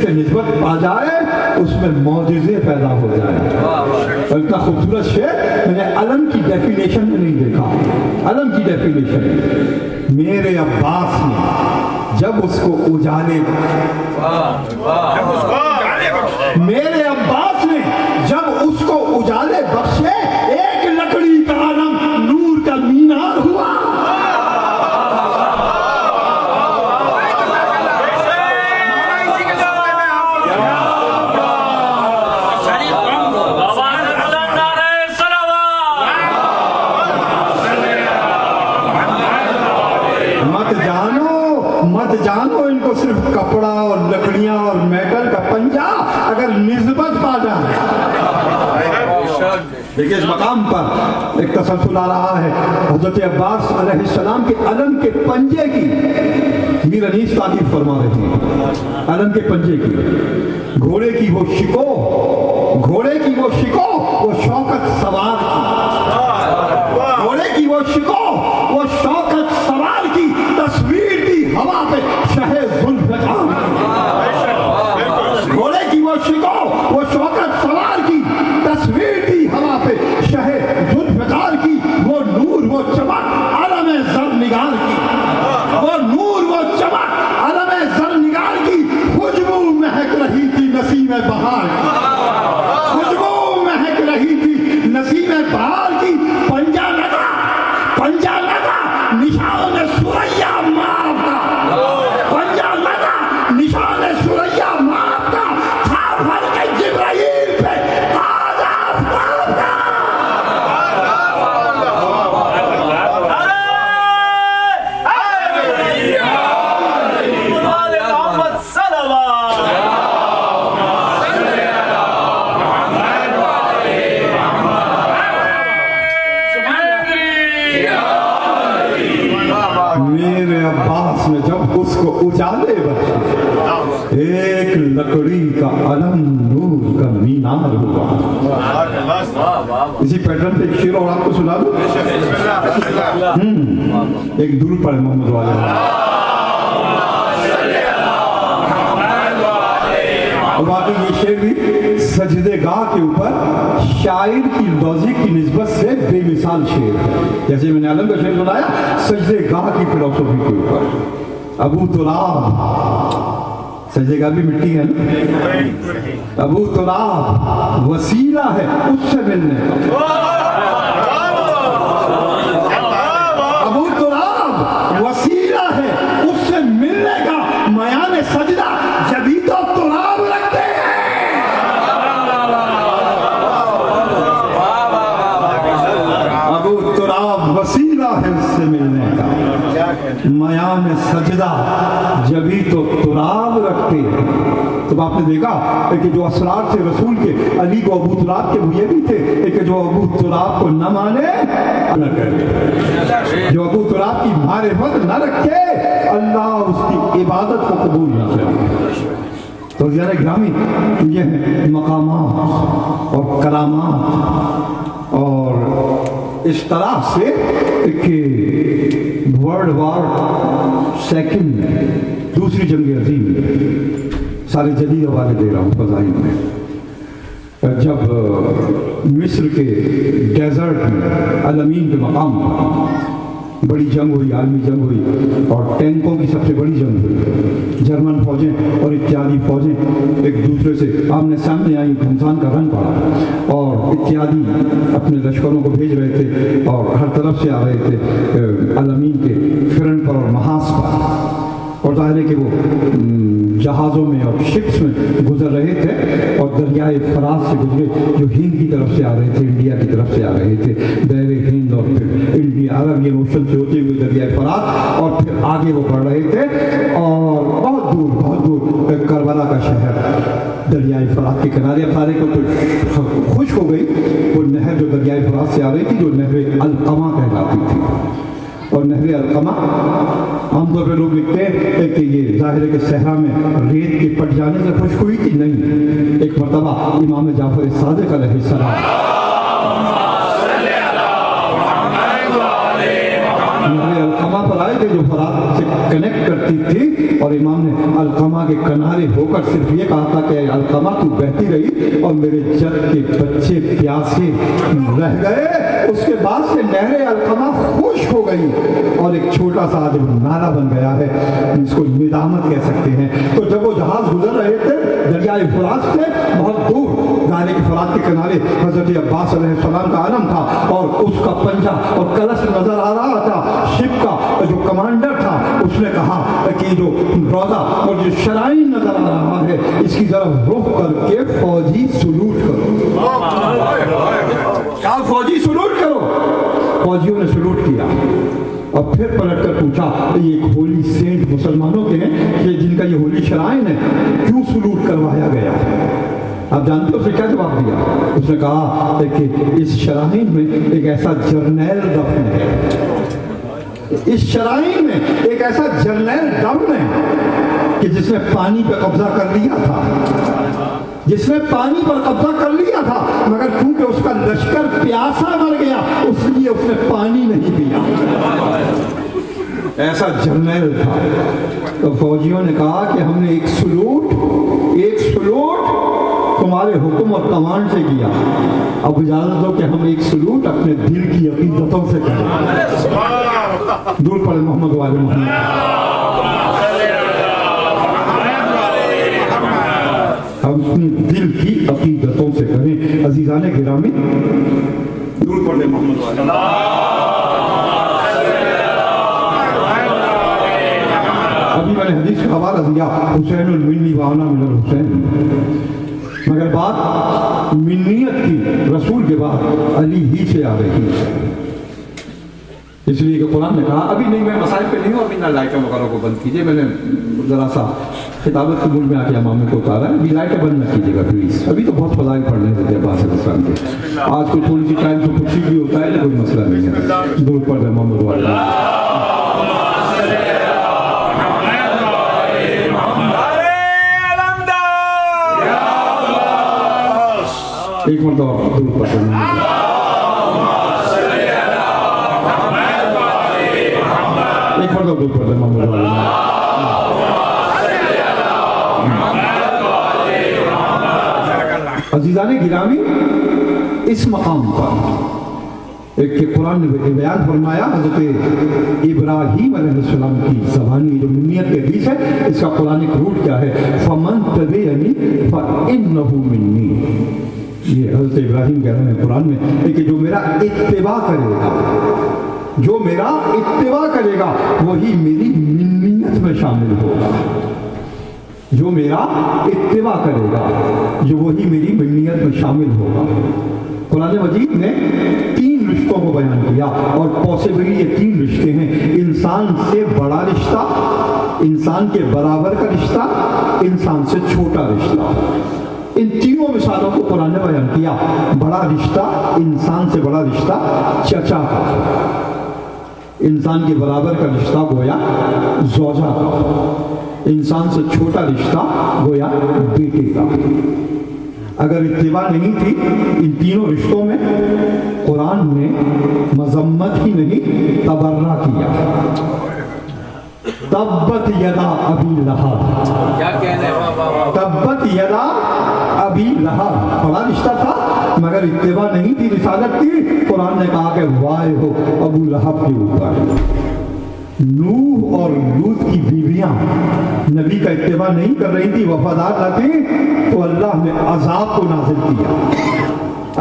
سے نسبت پا جائے اس میں معجزے پیدا ہو جائیں. اور اتنا خوبصورت شے میں نے علم کی ڈیفینیشن میں نہیں دیکھا. علم کی ڈیفینیشن میرے عباس نے جب اس کو اجالے میرے عباس نے جب اس کو اجالے بخشے ایک لکڑی کا علم نور کا مینار ہوا. مت جانو ان کو صرف کپڑا اور لکڑیاں اور میٹل کا پنجہ اگر نسبت پا جائے. دیکھیے اس مقام پر ایک تسلسل آ رہا ہے. حضرت عباس علیہ السلام کے علم کے پنجے کی میر انیس تعریف فرما رہے ہیں. علم کے پنجے کی گھوڑے کی وہ شکو وہ شوکت سوار کی. گھوڑے کی وہ شکو وہ شوکت سوار کی تصویر دی ہوا پہ شہ ذوالفقار. گھوڑے کی وہ شکو وہ شوکت سوار کی تصویر دی ہوا پہ شہ ذوالفقار کی. وہ نور وہ چمک علم زرنگار کی. وہ نور وہ چمک علم زرنگار کی. خوشبو مہک رہی تھی نسیم بہار کی. خوشبو مہک رہی تھی نسیم بہار کی. پنجہ لگا نشان سوریا ماپ کا. پنجہ لگا نشان سوریا ماپ کا. تھا فرق جبرائیل پہ تاج آفتاب کا. میرے عباس نے جب اس کو اجالے بخشے ایک لکڑی کا علم نور کا مینار ہوا. اسی پیٹرن پہ ایک شعر اور آپ کو سنا دوں. ایک درود پڑھے محمد والے. اور باقی یہ شعر بھی سجدے گاہ کے اوپر شاعر کی لوجک کی نسبت سے بے مثال شعر ہے. جیسے میں نے علم کا شعر بنایا سجدے گاہ کی فلسفی کے اوپر. ابو تراب سجدے گاہ بھی مٹی ہے نا. ابو تراب وسیلہ ہے اس سے ملنے کا. ابو تراب وسیلہ ہے اس سے ملنے کا. میان سجدہ جبھی تو تراب رکھتے ہیں. ابو تراب وسیلہ ہے اس سے ملنے کا. میان سجدہ جبھی تو تراب رکھتے ہیں. تو آپ نے دیکھا کہ جو اسرار سے رسول کے علی کو ابو تراب کے وہ یہ بھی تھے کہ جو ابو تراب کو نہ مانے نہ کرے. جو ابو تراب کی معرفت نہ رکھے اللہ اس کی عبادت کو قبول نہ کرے. تو زیادہ گرامی یہ ہیں مقامات اور کرامات. اور اس طرح سے کہ ورلڈ وار سیکنڈ میں دوسری جنگ عظیم میں سارے جدید حوالے دے رہا ہوں فضائل میں جب مصر کے ڈیزرٹ میں الامین کے مقام پر بڑی جنگ ہوئی, عالمی جنگ ہوئی اور ٹینکوں کی سب سے بڑی جنگ ہوئی. جرمن فوجیں اور اتحادی فوجیں ایک دوسرے سے آمنے سامنے آئیں. گھمسان کا رنگ پڑا اور اتحادی اپنے لشکروں کو بھیج رہے تھے اور ہر طرف سے آ رہے تھے الامین کے فرنٹ پر اور محاذ پر. اور ظاہر ہے کہ وہ جہازوں میں اور شپس میں گزر رہے تھے اور دریائے فرات سے گزرے جو ہند کی طرف سے آ رہے تھے, انڈیا کی طرف سے آ رہے تھے. بحر ہند اور پھر انڈیا عربین اوشن سے ہوتے ہوئے دریائے فرات اور پھر آگے وہ بڑھ رہے تھے. اور بہت دور کربلا کا شہر دریائے فرات کے کنارے. اب سارے کو تو خشک ہو گئی وہ نہر جو دریائے فرات سے آ رہی تھی جو نہر القمہ کہلاتی تھی. اور نہر القمہ عام طور پہ لوگ لکھتے ہیں کہ یہ ظاہر ہے کہ صحرا میں ریت کے پٹ جانے سے خشک ہوئی تھی. نہیں, ایک مرتبہ امام جعفر صادق علیہ السلام نہر القمہ جگہ پر آئے تھے جو فرات سے کنیکٹ کرتی تھی، اور امام نے علقمہ کے کنارے ہو کر صرف یہ کہا تھا کہ علقمہ تو بہتی رہی اور میرے جگ کے بچے پیاسے رہ گئے۔ اس کے بعد سے نہر علقمہ خشک ہو گئی اور ایک چھوٹا سا نالہ بن گیا ہے، اس کو ندامت کہہ سکتے ہیں۔ تو جب وہ جہاز گزر رہے تھے دریائے فرات سے بہت دور، دریائے فرات کے کنارے حضرت عباس علیہ السلام کا علم تھا اور اس کا پنجہ اور کلش نظر آ رہا تھا۔ شپ کا جو کمانڈر تھا اس نے کہا کہ جو روضہ اور جو شرائن نظر آ رہا ہے اس کی طرف رخ کر کے فوجی سلوٹ کرو، کہا فوجی سلوٹ کرو۔ فوجیوں نے سلوٹ کیا اور پھر پلٹ کر پوچھا یہ ایک ہولی سینٹ مسلمانوں کے ہیں کہ جن کا یہ ہولی شرائن ہے، کیوں سلوٹ کروایا گیا؟ آپ جانتے ہو اس نے کیا جواب دیا؟ اس نے کہا کہ اس شرائن میں ایک ایسا جرنیل دفن ہے، اس شرائن میں ایک ایسا جرنیل دفن ہے کہ جس نے پانی پہ قبضہ کر لیا تھا، جس نے پانی پر قبضہ کر لیا تھا، مگر کیونکہ اس کا لشکر پیاسا مر گیا اس لیے اس نے پانی نہیں پیا، ایسا جرنیل تھا۔ تو فوجیوں نے کہا کہ ہم نے ایک سلوٹ تمہارے حکم اور کمانڈ سے کیا، اب اجازت دو کہ ہم ایک سلوٹ اپنے دل کی عقیدتوں سے کریں۔ دور پڑے محمد و آل محمد۔ ہم اپنی دل کی عقیدتوں سے کریں۔ عزیزان گرامی، دور پڑے محمد و آل محمد۔ ابھی میں نے حدیث کا حوالہ دیا حسین المنی وانا من الحسین، مگر بات منیت کی رسول کے بعد علی ہی سے آ رہی ہے، اس لیے کہ قرآن نے کہا ابھی نہیں، میں مسائل پہ نہیں ہوں، ابھی نہ لائٹیں وغیرہ کو بند کیجئے، میں نے ذرا سا خطابت کے ملک میں آ کے امام کو اتارا ہے، ابھی لائٹیں بند نہ کیجئے گا پلیز، ابھی تو بہت فضائل پڑھنے دیتے ہیں عباس علیہ السلام کے، آج کوئی تھوڑی سی ٹائم تو خوشی بھی ہوتا ہے، کوئی مسئلہ نہیں ہے۔ دور پڑھ رہے محمد والے۔ ایک مرتبہ دور پڑھ رہے ہیں۔ ایک مرتبہ دور پڑھ رہے ہیں محمد والے۔ عزیزان گرامی، اس مقام پر ایک کہ قرآن نے بیان فرمایا حضرت ابراہیم علیہ السلام کی زبانی جو منیت کے حدیث ہے، اس کا قرآن کا روٹ کیا ہے؟ فَمَن تَبِعَنِي فَإِنَّهُ مِنِّي۔ یہ حضرت ابراہیم کہہ رہے ہیں قرآن میں کہ جو میرا اتباع کرے گا، جو میرا اتباع کرے گا وہی میری منیت میں شامل ہوگا، جو میرا اتباع کرے گا جو وہی میری منیت میں شامل ہوگا۔ قرآن مجید نے 3 رشتوں کو بیان کیا اور پاسبلی یہ 3 رشتے ہیں: انسان سے بڑا رشتہ، انسان کے برابر کا رشتہ، انسان سے چھوٹا رشتہ۔ ان تینوں مثالوں کو قرآن نے بیان کیا۔ بڑا رشتہ، انسان سے بڑا رشتہ چچا کا، انسان کے برابر کا رشتہ گویا زوجہ کا، انسان سے چھوٹا رشتہ گویا بیٹے کا۔ اگر اتباع نہیں تھی ان تینوں رشتوں میں، قرآن نے مذمت ہی نہیں تبرہ کیا۔ تبت یدا ابی لہب، کیا کہنا ہے؟ تبت یدا ابی لہب، بڑا رشتہ تھا مگر اتباع نہیں تھی، رسالت تھی، قرآن نے کہا کہ وائے ہو ابو لہب کے اوپر۔ نوح اور لوط کی بیویاں نبی کا اتباع نہیں کر رہی تھی، وفادار نہ تھی، تو اللہ نے عذاب کو نازل کیا،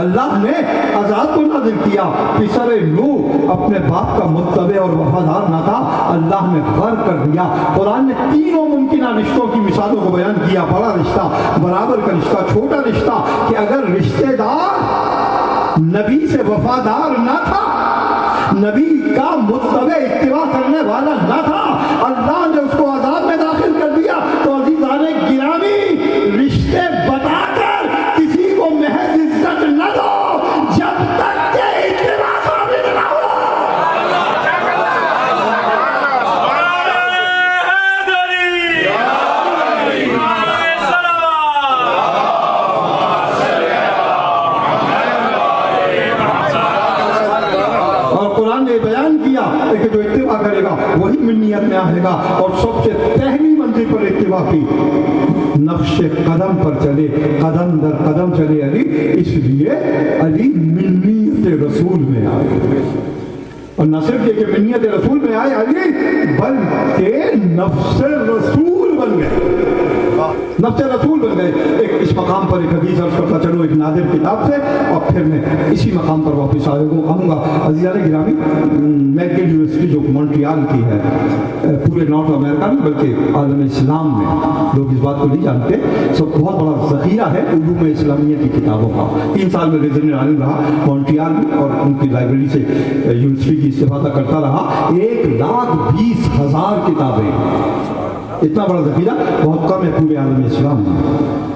اللہ نے عذاب کو نازل کیا۔ پسر نوح اپنے باپ کا متبع اور وفادار نہ تھا، اللہ نے غرق کر دیا۔ قرآن نے تینوں ممکنہ رشتوں کی مثالوں کو بیان کیا: بڑا رشتہ، برابر کا رشتہ، چھوٹا رشتہ، کہ اگر رشتہ دار نبی سے وفادار نہ تھا، نبی کا متبع اتباع کرنے والا نہ تھا، اللہ نے اس کو عذاب میں داخل کر دیا۔ تو عزیزان گرامی، رشتے بتا کر کسی کو محض عزت نہ دو جب تک کہ اتباع ثابت نہ ہو۔ اور قرآن نے بیان کیا کہ جو اتباع کرے گا گا اور سب سے پہلی منزل پر اتباع کی، نقش قدم پر چلے، قدم در قدم چلے علی، اس لیے علی منیت رسول میں آئے، اور نہ صرف یہ کہ منیت رسول میں آئے علی، بلکہ نفس رسول بن گئے، نفس رسول بن گئے۔ ایک اس مقام پر ایک حدیث عرض کرتا چلو ایک نادر کتاب سے، اور پھر میں اسی مقام پر واپس آؤں گا۔ عزیزان گرامی، میکل یونیورسٹی جو مونٹریال کی ہے پورے نارتھ امریکہ میں بلکہ عالم اسلام میں، لوگ اس بات کو نہیں جانتے، سب بہت بڑا ذخیرہ ہے علوم اسلامیہ کی کتابوں کا۔ 3 سال میں ریزیڈنٹ عالم رہا مونٹریال میں، اور ان کی لائبریری سے یونیورسٹی کی استفادہ کرتا رہا۔ 1,20,000 کتابیں، اتنا بڑا ذخیرہ بہت کم ہے پورے عالم اسلام میں۔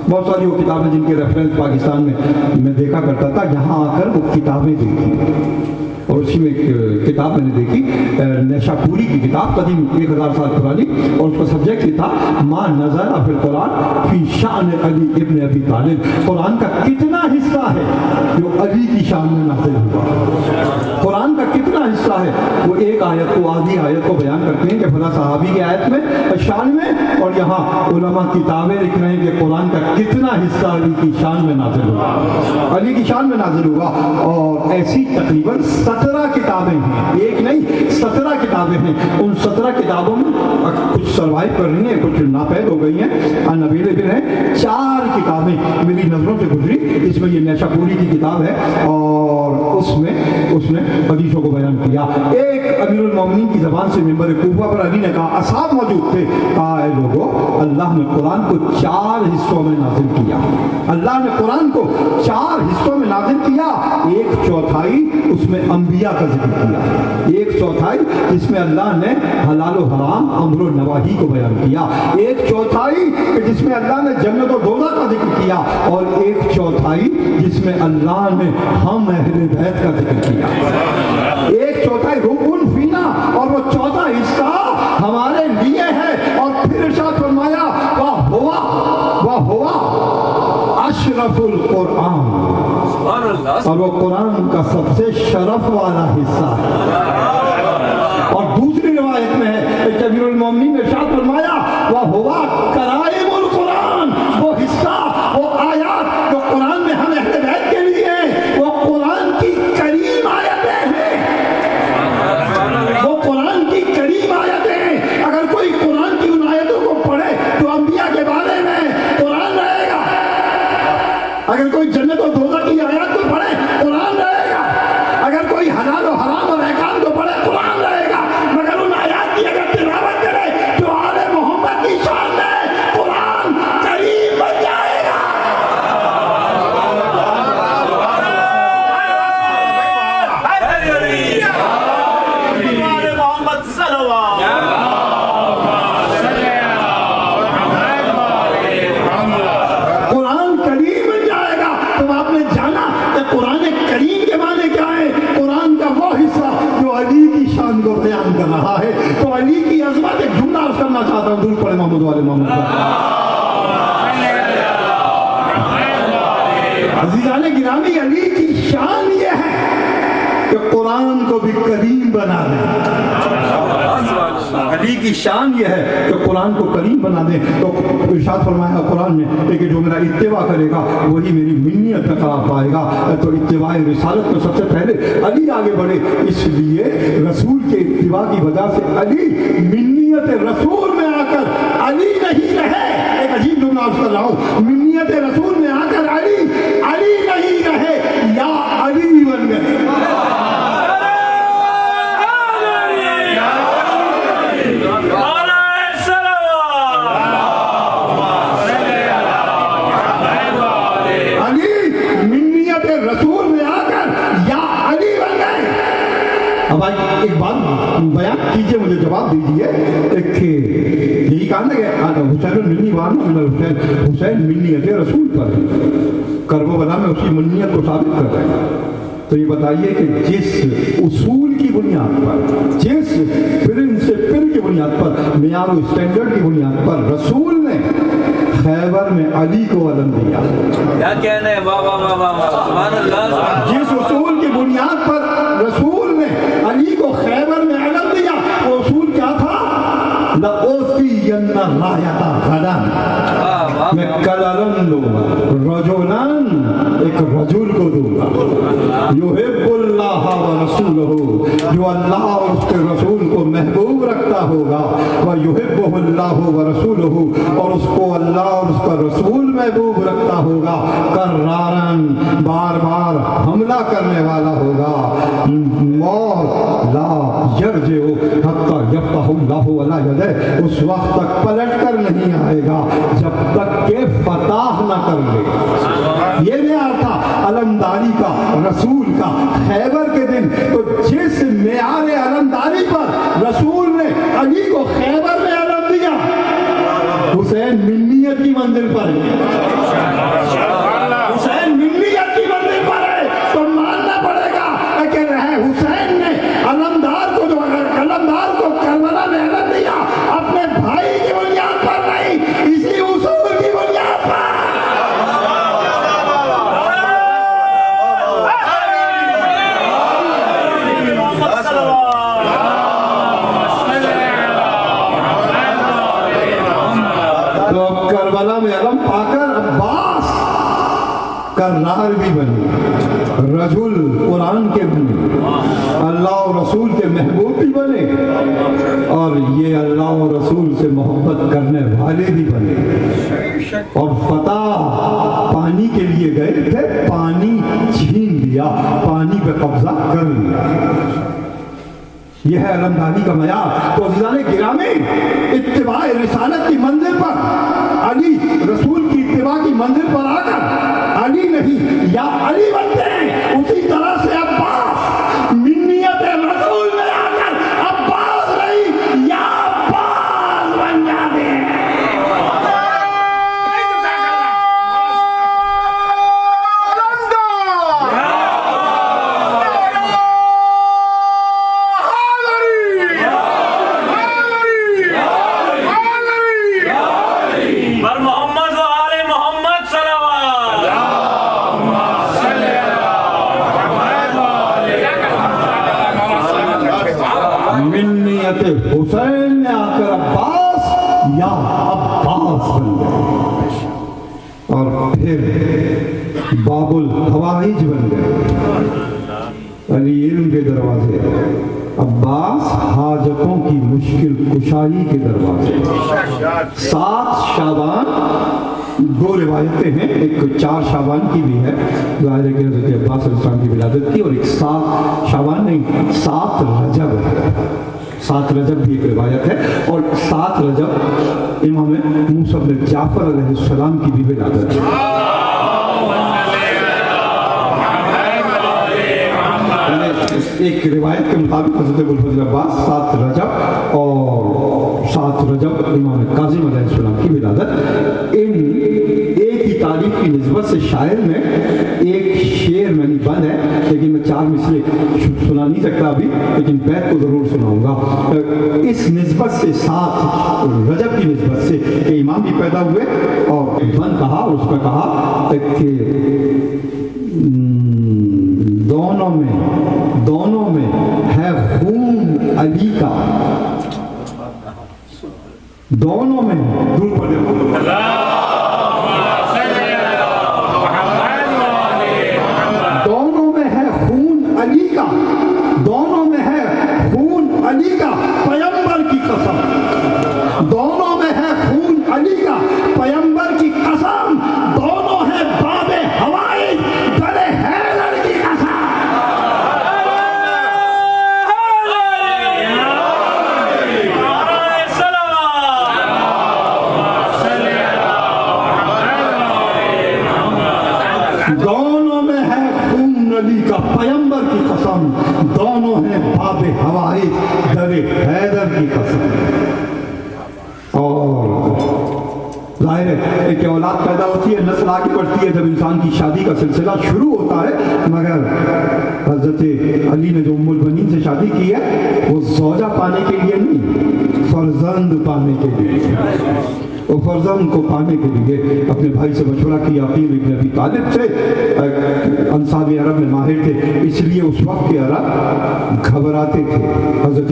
بہت ساری وہ کتابیں جن کے ریفرنس پاکستان میں دیکھا کرتا تھا، یہاں آ کر وہ کتابیں دیکھی، اور اسی میں ایک کتاب میں نے دیکھی نیشا پوری کی کتاب، قدیم 1000 سال پرانی، اور اس کا سبجیکٹ یہ تھا ما نزل فی القرآن فی شأن علی ابن ابی طالب، قرآن کا کتنا حصہ ہے جو علی کی شان میں نازل ہوا، قرآن کا کتنا حصہ ہے۔ وہ ایک آیت کو، آدھی آیت کو بیان کرتے ہیں کہ فلاں صحابی کی آیت میں شان میں، اور یہاں علماء کتابیں لکھ رہے ہیں کہ قرآن کا کتنا حصہ علی کی شان میں نازل ہوگا، علی کی شان میں نازل ہوگا۔ اور ایسی تقریباً 17 کتابیں ہیں، ایک نہیں 17 کتابیں ہیں۔ ان 17 کتابوں میں کچھ سروائیو کر رہی ہیں، کچھ ناپید ہو گئی ہیں، انویلیبل ہیں۔ 4 کتابیں میری نظروں سے گزری، اس میں یہ نیشا پوری کی کتاب ہے، اور اس نے حدیثوں کو بیان کیا۔ ایک امیر المومنین کی زبان سے ممبر کوفہ پر علی نے کہا، اصحاب موجود تھے، کہا اے لوگوں، اللہ نے قرآن کو 4 حصوں میں نازل کیا، اللہ نے قرآن کو 4 حصوں میں نازل کیا۔ 1/4 اس میں انبیاء کا ذکر کیا، 1/4 جس میں اللہ نے حلال و حرام، امر و نواہی کو بیان کیا، 1/4 جس میں اللہ نے جنت و دوزخ کا ذکر کیا، اور 1/4 جس میں اللہ نے ہم اہل بیت کا ذکر کیا۔ 1/4 رکن فینا، اور وہ 14 حصہ ہمارے لیے ہے۔ اور پھر ارشاد فرمایا وَهُوَ اشرف القرآن، اور وہ قرآن کا سب سے شرف والا حصہ ہے۔ اور دوسری روایت میں ہے امیر المومنین نے ارشاد فرمایا وَهُوَ کرائم القرآن، وہ حصہ، وہ آیات جو قرآن میں ہم اہل بیت کے لیے ہیں، وہ قرآن کی کریم آیتیں ہیں، وہ قرآن کی کریم آیتیں ہیں۔ اگر کوئی قرآن کی ان آیتوں کو پڑھے تو انبیاء کے بارے میں قرآن رہے گا، اگر کوئی جنت و دوزخ کی آیات کو پڑھے قرآن رہے گا، اگر کوئی حلال و حرام اور احکام کو پڑھے قرآن رہے گا، مگر ان آیات کی اگر تلاوت کرے جو آل محمد کی شان ہے، قرآن کریم بن جائے گا۔ محمد صلوات قرآن کریم بن جائے گا۔ تو آپ نے جانا کہ قرآن کریم کے معنی کیا ہے؟ قرآن کا وہ حصہ جو علی کی شان کو بیان کر رہا ہے۔ تو علی کی عظمت ایک جملہ عرض کرنا چاہتا ہوں، دور پڑے محمد والے محمد۔ عزیزان گرامی، علی کی شان یہ ہے کہ قرآن کو بھی کریم بنا دیں۔ علی کی شان یہ ہے کہ قرآن کو کریم بنا دیں۔ تو ارشاد فرمایا قرآن میں کہ جو میرا اتباع کرے گا وہی میری منیت کا قرار پائے گا۔ تو اتباع رسالت میں سب سے پہلے علی آگے بڑھے، اس لیے رسول کے اتباع کی وجہ سے علی منیت رسول میں آ کر علی نہیں رہے۔ ایک عجیب جملہ عرض کر رہا ہوں، منیت رسول میں آ کر علی نہیں رہے، یا علی بن گئے۔ اب ایک بات بیان کیجئے، مجھے جواب دیجئے کہ یہی کہا نا کہ حسین المنی وارنا حسین منیت رسول پر کرب و بلا میں اس کی منیت کو ثابت کر رہے ہیں۔ تو یہ بتائیے کہ جس اصول کی بنیاد پر، جس پرنسپل کی بنیاد پر، معیار و اسٹینڈرڈ کی بنیاد پر رسول نے خیبر میں علی کو علم دیا، کیا کہنے، واہ واہ واہ واہ، سبحان اللہ، جس اصول کی بنیاد پر رسول نے علی کو خیبر میں علم دیا، وہ اصول کیا تھا؟ لأوتین الرایۃ غدا، میں کل علم دوں گا، رجلان ایک رجل کو دوں گا، یحب اللہ ورسولہ، جو اللہ اور اس کے رسول کو محبوب رکھتا ہوگا، ویحبہ اللہ ورسولہ، اور اس کو اللہ اور اس کا رسول محبوب رکھتا ہوگا، کرارن بار بار حملہ کرنے والا ہوگا، اور لا یرجع حتی یفتح اللہ علی یدیہ، اس وقت تک پلٹ کر نہیں آئے گا جب تک کہ فتح نہ کر لے۔ یہ معیار تھا علمداری کا، رسول کا خیبر کے دن۔ تو جس معیار علمداری پر رسول نے علی کو خیبر میں علم دیا، حسین منیت کی منزل پر ہے، حسین منیت کی منزل پر ہے، تو ماننا پڑے گا کہ حسین نے علمدار کو، جو علمدار کو کربلا میں علم دیا، اپنے بھائی کی بنیاد پر نہیں، اسی اصول کی بنیاد پر۔ تو کربلا میں علم پا کر عباس کرار بھی بنے، رجل قرآن کے بنے، اللہ اور رسول کے محبوب بھی بنے، اور یہ اللہ اور رسول سے محبت کرنے والے بھی بنے۔ اور فتح پانی کے لیے گئے تھے، پانی چھین لیا، پانی پہ قبضہ کر لیا۔ یہ ہے علمداری کا معیار۔ تو عزیزان گرامی، اتباع رسالت کی منزل پر، علی رسول کی اتباع کی منزل پر آ کر علی نہیں یا علی بنتے ہیں، اسی طرح سے عباس منیت رسول میں آ کر عباس نہیں یا عباس بن جاتے ہیں۔ حسین نے آ کر عباس یا عباس بن گئے، اور پھر باب الحوائج بن گئے، علی علم کے دروازے، عباس حاجتوں کی مشکل کشائی کے دروازے۔ 7 شعبان، 2 روایتیں ہیں، ایک 4 شعبان کی بھی ہے، ظاہر ہے کہ حضرت عباس علیہ السلام کی ولادت کی، اور ایک 7 شعبان نہیں، 7 رجب ہے، 7 رجب بھی ایک روایت ہے، اور 7 رجب امام موسیٰ بن جعفر علیہ السلام کی بھی ولادت ہے۔ ایک روایت کے مطابق حضرت ابوالفضل عباس 7 رجب اور 7 رجب امام کاظم علیہ السلام کی ولادت۔ ان ایک ہی تاریخ کی نسبت سے شاعر میں ایک شعر میں نہیں بند ہے، لیکن میں 4 مصرے سنا نہیں سکتا ابھی، لیکن بیت کو ضرور سناؤں گا۔ اس نسبت سے 7 رجب کی نسبت سے کہ امام بھی پیدا ہوئے، اور بند کہا، اور اس پہ کہا کہ دونوں میں ہے خون علی کا، دونوں میں دور پڑے دونوں میں ہے خون علی کا، دونوں میں ہے خون علی کا پیغمبر کی قسم، دونوں میں ہے خون علی کا پیغمبر کی قسم، دونوں ہے باب ہوائی گلے حیدر کی قسم۔ دونوں میں ہے خون علی کا پیغمبر کی قسم، دونوں ہیں باب ہوائی گلے حیدر کی قسم۔ اور ظاہر ہے ایک اولاد پیدا ہوتی ہے، نسل آگے بڑھتی ہے، جب انسان کی شادی کا سلسلہ شروع ہوتا ہے، مگر حضرت علی نے جو ام البنین سے شادی کی ہے وہ زوجہ پانے کے لیے نہیں، فرزند پانے کے لیے۔ وہ فرزند کو پانے کے لیے اپنے بھائی سے مشورہ کیا، عقیل ابن ابی طالب سے، انصار عرب میں ماہر تھے، اس لیے اس وقت کے عرب گھبراتے تھے حضرت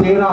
13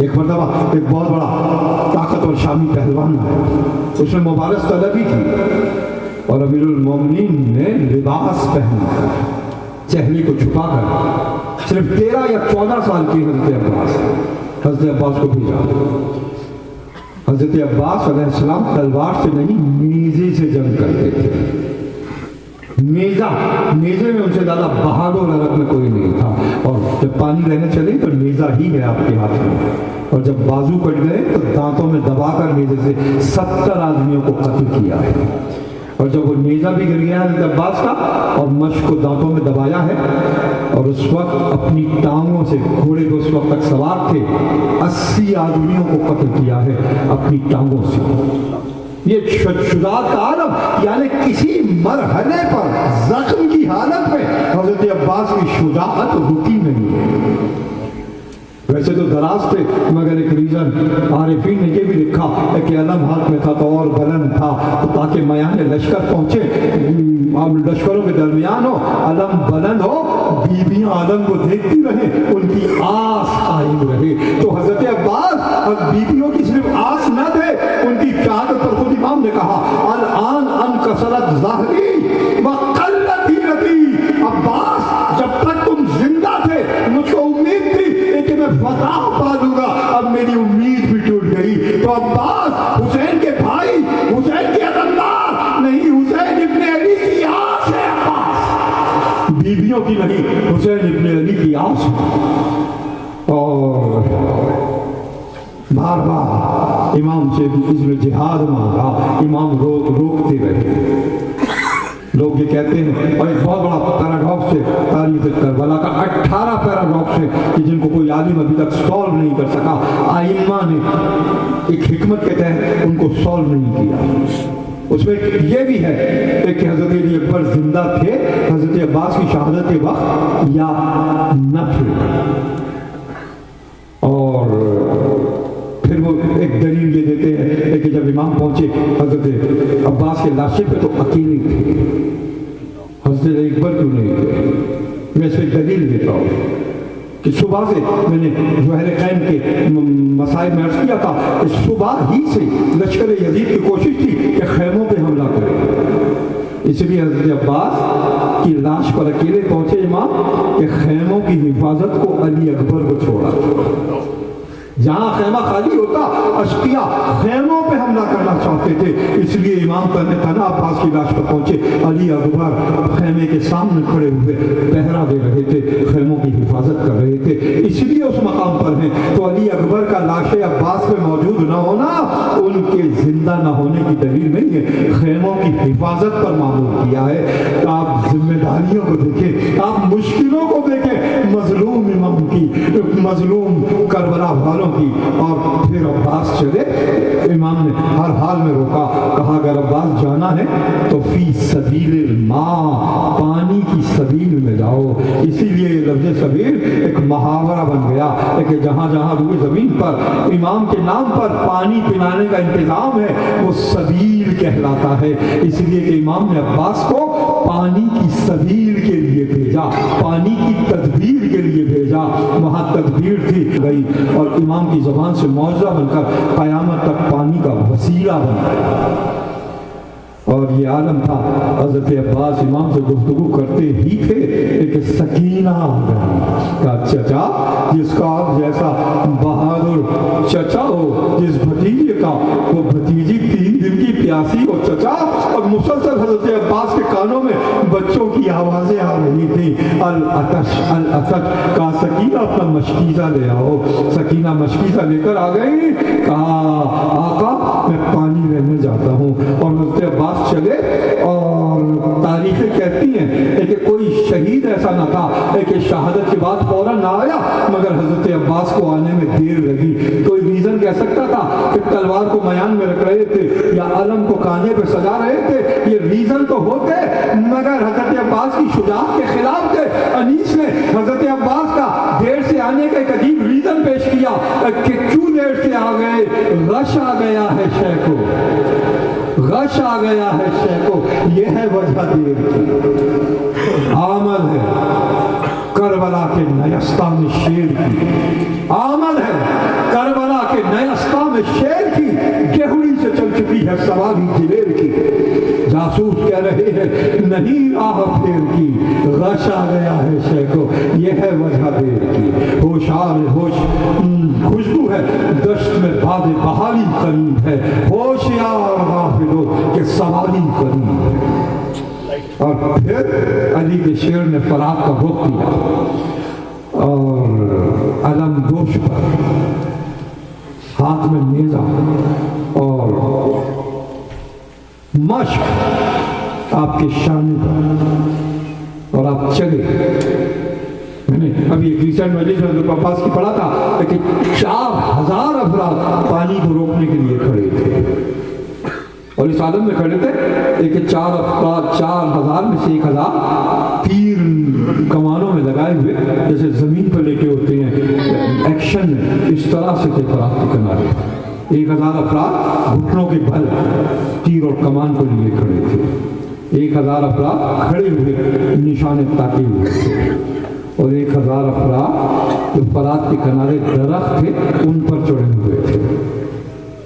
ایک مرتبہ ایک بہت بڑا طاقتور شامی پہلوان آیا، اس نے مبارز طلبی کی اور امیر المومنین نے لباس پہنا چہرے کو چھپا کر صرف 13 یا 14 سال کی حضرت عباس کو بھیجا۔ حضرت عباس علیہ السلام تلوار سے نہیں نیزے سے جنگ کرتے تھے۔ نیزے میں ان سے زیادہ بہادر عرب میں کوئی نہیں تھا، اور جب پانی لینے چلے تو نیزہ ہی ہے آپ کے ہاتھ میں، اور جب بازو کٹ گئے تو دانتوں میں دبا کر نیزے سے 70 آدمیوں کو قتل کیا ہے۔ اور جب وہ نیزہ بھی گر گیا حضرت عباس کا اور مشق کو دانتوں میں دبایا ہے، اور اس وقت اپنی ٹانگوں سے، گھوڑے کو اس وقت تک سوار تھے، 80 آدمیوں کو قتل کیا ہے اپنی ٹانگوں سے۔ یہ شجاعت کا عالم، یعنی کسی مرحلے پر زخم کی حالت میں حضرت عباس کی شجاعت رکی نہیں ہے۔ ویسے تو دراز تھے، مگر ایک ریزن عارفین نے یہ بھی لکھا ہے کہ علم ہاتھ میں تھا تو اور بلند تھا، تاکہ میان لشکر پہنچے، لشکروں کے درمیان ہو، علم بلند ہو، بیویاں علم کو دیکھتی رہیں، ان کی آس قائم رہے۔ تو حضرت عباس اور بیویوں کی صرف آس نہ تھے، ان کی قیادت پر خود امام نے کہا الان انکسرت ظہری وقلت ہیرتی۔ عباس جب تک تم زندہ تھے مجھ کو امید تھی کہ میں فتح پا لوں گا، اب میری امید بھی ٹوٹ گئی۔ تو عباس حسین کے بھائی، حسین کے عدمدار نہیں، حسین ابن علی کی آس ہے عباس، بیویوں کی نہیں، حسین ابن علی کی آس ہے۔ اور بار بار امام سے عزم جہاد مانگا، امام روکتے رہے۔ لوگ یہ کہتے ہیں، اور ایک بہت بڑا پیراڈاکس ہے تاریخ کربلا کا، 18 پیراڈاکس ہے کہ جن کو کوئی عالم ابھی تک سولو نہیں کر سکا، ائمہ نے ایک حکمت کے تحت ان کو سولو نہیں کیا۔ اس میں یہ بھی ہے کہ حضرت علی اکبر زندہ تھے حضرت عباس کی شہادت کے وقت یا نہ تھے۔ اور پھر وہ ایک دلیل یہ دیتے ہیں کہ جب امام پہنچے حضرت عباس کے لاشے پہ تو اکیلے تھے، حضرت اکبر کیوں نہیں تھے؟ میں اس پہ ایک دلیل دیتا ہوں کہ صبح سے میں نے جوہر قین کے مسائل میں عرض کیا تھا کہ صبح ہی سے لشکر یزید کی کوشش تھی کہ خیموں پہ حملہ کرے، اس لیے حضرت عباس کی لاش پر اکیلے پہنچے امام کہ خیموں کی حفاظت کو علی اکبر کو چھوڑا۔ جہاں خیمہ خالی ہوتا اشقیاء خیموں پہ حملہ کرنا چاہتے تھے، اس لیے امام تنہا عباس کی لاش پر پہنچے، علی اکبر خیمے کے سامنے کھڑے ہوئے پہرا دے رہے تھے، خیموں کی حفاظت کر رہے تھے، اس لیے اس مقام پر ہیں۔ تو علی اکبر کا لاش عباس میں موجود نہ ہونا ان کے زندہ نہ ہونے کی دلیل نہیں ہے، خیموں کی حفاظت پر معمول کیا ہے۔ آپ ذمہ داریوں کو دیکھیں، آپ مشکلوں کو دیکھیں، مظلوم امام کی، مظلوم کربلا والوں کی۔ اور پھر عباس چلے، امام نے ہر حال میں روکا، کہا اگر عباس جانا ہے تو فی سبیل الماء، پانی کی سبیل میں جاؤ۔ اسی لیے یہ لفظ سبیل ایک محاورہ بن گیا کہ جہاں جہاں روئے زمین پر امام کے نام پر پانی پلانے کا انتظام ہے وہ سبیل کہلاتا ہے۔ اس لیے کہ امام نے عباس کو پانی کی سبیل کے لیے بھیجا، پانی کی تدبیر کے لیے بھیجا، وہاں تدبیر تھی گئی، اور امام کی زبان سے معجزہ بن کر قیامت تک پانی کا وسیلہ بن گیا۔ اور یہ عالم تھا، حضرت عباس امام سے گفتگو کرتے ہی تھے ایک سکینہ آ گئی کہ چچا جس کا آپ جیسا بہادر چچا ہو، جس بھتیجے کا وہ بھتیجی 3 دن کی پیاسی ہو چچا، اور مسلسل حضرت عباس کے کانوں میں بچوں کی آوازیں آ رہی تھی، العطش العطش، کہا سکینہ اپنا مشکیزہ لے آؤ۔ سکینہ مشکیزہ لے کر آ گئی، کہا آقا میں پانی لینے جاتا ہوں۔ اور حضرت عباس چلے، اور تاریخیں کہتی ہیں کہ کوئی شہید ایسا نہ تھا کہ شہادت کے بعد فوراً نہ آیا، مگر حضرت عباس کو آنے میں دیر لگی۔ کوئی ریزن کہہ سکتا تھا کہ تلوار کو میان میں رکھ رہے تھے یا علم کو کاندھے پہ سجا رہے تھے، یہ ریزن تو ہوتے، مگر حضرت عباس کی شجاعت کے خلاف تھے۔ انیس نے حضرت عباس کا دیر سے آنے کا ایک عجیب ریزن پیش کیا کہ کیوں دیر سے آ گئے؟ غش آ گیا ہے شے کو، غش آ گیا ہے شے کو، یہ ہے وجہ دیر کی۔ آمد ہے کربلا کے نیستان شیر کی، آمد ہے کربلا میں شیر کی گہری سے چل چکی ہے سواری دلیر کی. جاسوس کہہ رہے ہیں نہیں راہ پھیر کی, غش آ گیا ہے شے کو یہ ہے وجہ دیر کی. ہوشار ہوش خوشبو ہے دشت میں باد بہاری قریب ہے, ہوشیار غافلو کہ سواری قریب ہے. اور پھر علی کے شعر نے فرات کا رخ کیا اور علم دوش پر ہاتھ میں نیزہ اور مشق آپ کے شانے پر, اور آپ چلے. میں نے ابھی ایک ریسنٹ مجلس میں حضرت عباس کی پڑھا تھا کہ 4000 افراد پانی کو روکنے کے لیے کھڑے تھے, اور اس عالم میں کھڑے تھے لیکن 4 افراد 4000 میں سے 1000 تیر کمانوں میں لگائے ہوئے جیسے زمین پر لے کے ہوتے ہیں ایکشن میں, اس طرح سے تھے فرات کے کنارے. 1000 افراد گھٹنوں کے بھل تیر اور کمان کو لیے کھڑے تھے, 1000 افراد کھڑے ہوئے نشانے تاکے ہوئے تھے, اور 1000 افراد جو فرات کے کنارے درخت تھے ان پر چڑھے ہوئے تھے.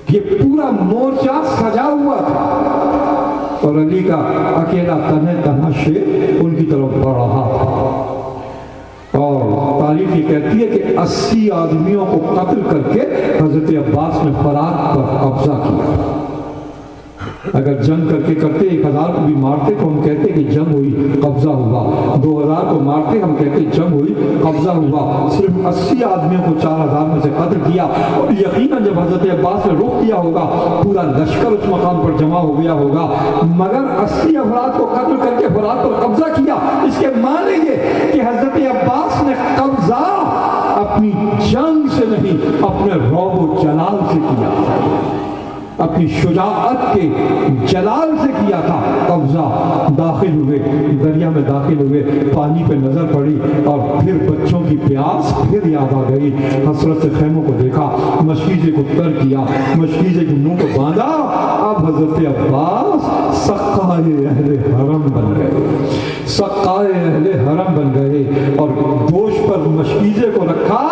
یہ پورا مورچہ سجا ہوا تھا اور علی کا اکیلا تنہا شیر ان کی طرف بڑھ رہا تھا. اور تاریخ یہ کہتی ہے کہ 80 آدمیوں کو قتل کر کے حضرت عباس نے فرات پر قبضہ کیا. اگر جنگ کر کے کرتے 1000 کو بھی مارتے تو ہم کہتے کہ جنگ ہوئی قبضہ ہوا, 2000 کو مارتے ہم کہتے جنگ ہوئی قبضہ ہوا. صرف 80 آدمیوں کو 4000 میں سے قتل کیا, اور یقیناً جب حضرت عباس نے رخ کیا ہوگا پورا لشکر اس مقام پر جمع ہو گیا ہوگا, مگر 80 افراد کو قتل کر کے فرات پر قبضہ کیا. اس کے معنی یہ کہ حضرت عباس نے قبضہ اپنی جنگ سے نہیں اپنے رعب و جلال سے کیا, اپنی شجاعت کے جلال سے کیا تھا قبضہ. داخل ہوئے دریا میں, داخل ہوئے پانی پہ نظر پڑی, اور پھر بچوں کی پیاس پھر یاد آ گئی. حسرت سے خیموں کو دیکھا, مشکیزے کو تر کیا, مشکیزے کے منہ کو باندھا. اب حضرت عباس سقائے اہل حرم بن گئے, سقائے اہل حرم بن گئے, اور دوش پر مشکیزے کو رکھا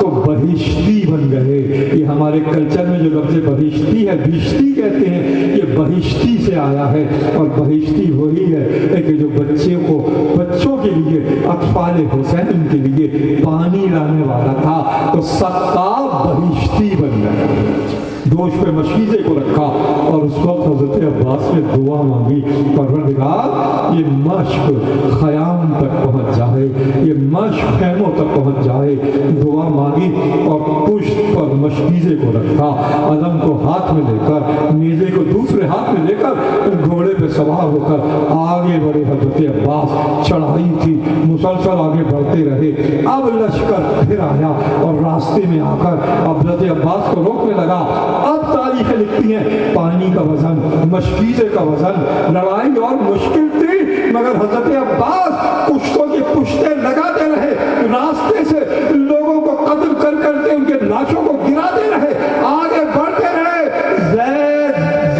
تو بہشتی بن گئے. یہ ہمارے کلچر میں جو لفظ بہشتی ہے, بہشتی کہتے ہیں, یہ بہشتی سے آیا ہے. اور بہشتی وہی ہے کہ جو بچوں کے لیے اطفال حسین کے لیے پانی لانے والا تھا, تو سقا بہشتی بن گئے. دوش پہ مشکیزے کو رکھا, اور اس وقت حضرت عباس نے دعا مانگی, پروردگار یہ مشق خیام تک پہنچ جائے, یہ مشق خیموں تک پہنچ جائے. دعا مانگی اور پشت پر مشکیزے کو رکھا, علم کو ہاتھ میں لے کر, نیزے کو دوسرے ہاتھ میں لے کر گھوڑے پہ سوار ہو کر آگے بڑھے حضرت عباس. چڑھائی تھی, مسلسل آگے بڑھتے رہے. اب لشکر پھر آیا اور راستے میں آ کر حضرت عباس کو روکنے لگا. اب تاریخیں لکھتی ہیں پانی کا وزن, مشکیزے کا وزن, لڑائی اور مشکل تھی, مگر حضرت عباس پشتوں کی پشتیں لگاتے رہے, راستے سے لوگوں کو قتل کر کر کے ان کے لاشوں کو گراتے رہے, آگے بڑھتے رہے.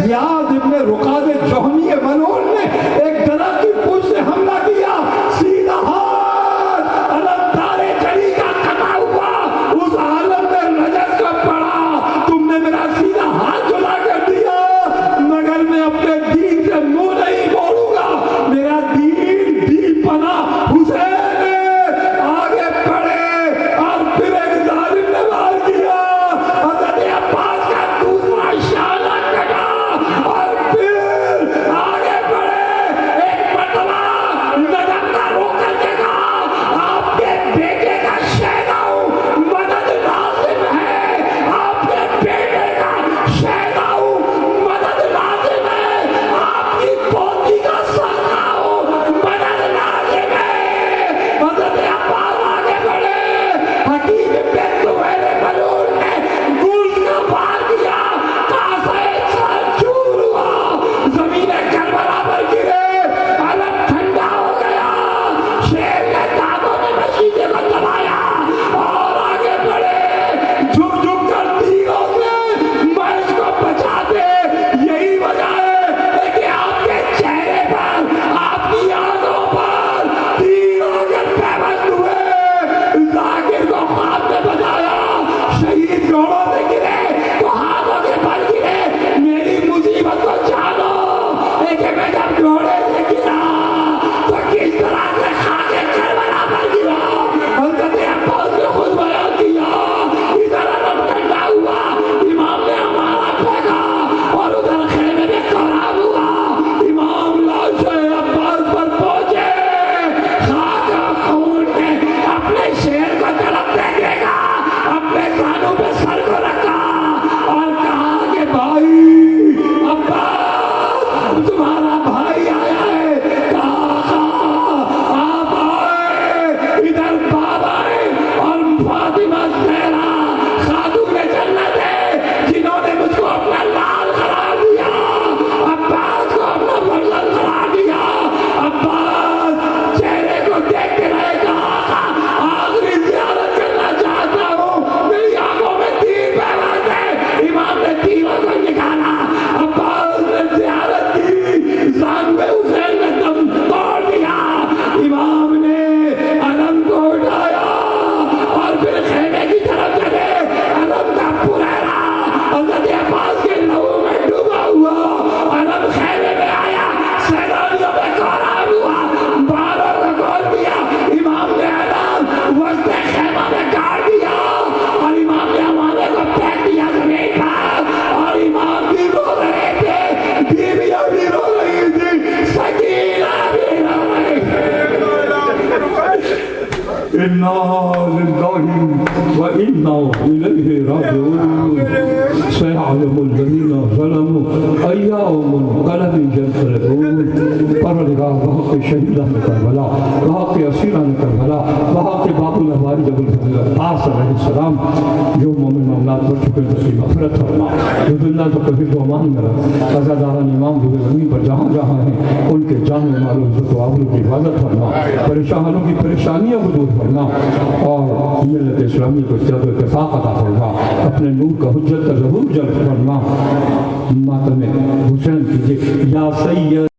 زیاد ابن رقاد جوہنی ملعون نے ایک درخت کی پشت سے حملہ کیا, سیدھا ہاتھ علمدار جلی کا کٹا ہوا اس عالم میں نجس کا پڑا. تم نے میرا سیدھا ہاتھ جلا کر دیا, مگر میں اپنے دین سے منہ نہیں موڑوں گا. میرا دین پناہ حسین. آگے بڑھے اور پھر ایک ظالم نے وار کیا. انا للہ وانا الیہ راجعون سيعلم الذين ظلموا أي يوم منقلب ينقلبون پروردگار وہاں کے شہیدان کربلا وہاں کے اسیران کربلا وہاں کے باب الحواری جب العباس علیہ السلام جو مومن معاملات پر چکے تسلیم مغفرت فرما جو دنیا تو کبھی تو امان میں رکھ عزاداران امام جو زمین پر جہاں جہاں ہیں ان کے جان و مال و عزت و آبرو کی حفاظت فرما پریشانوں کی پریشانیوں کو دور فرما اور ملت اسلامی کو اتحاد و اتفاق عطا فرما اپنے نور کا حجت کا ظہور جلب فرما ماتم حسین کیجئے یا سید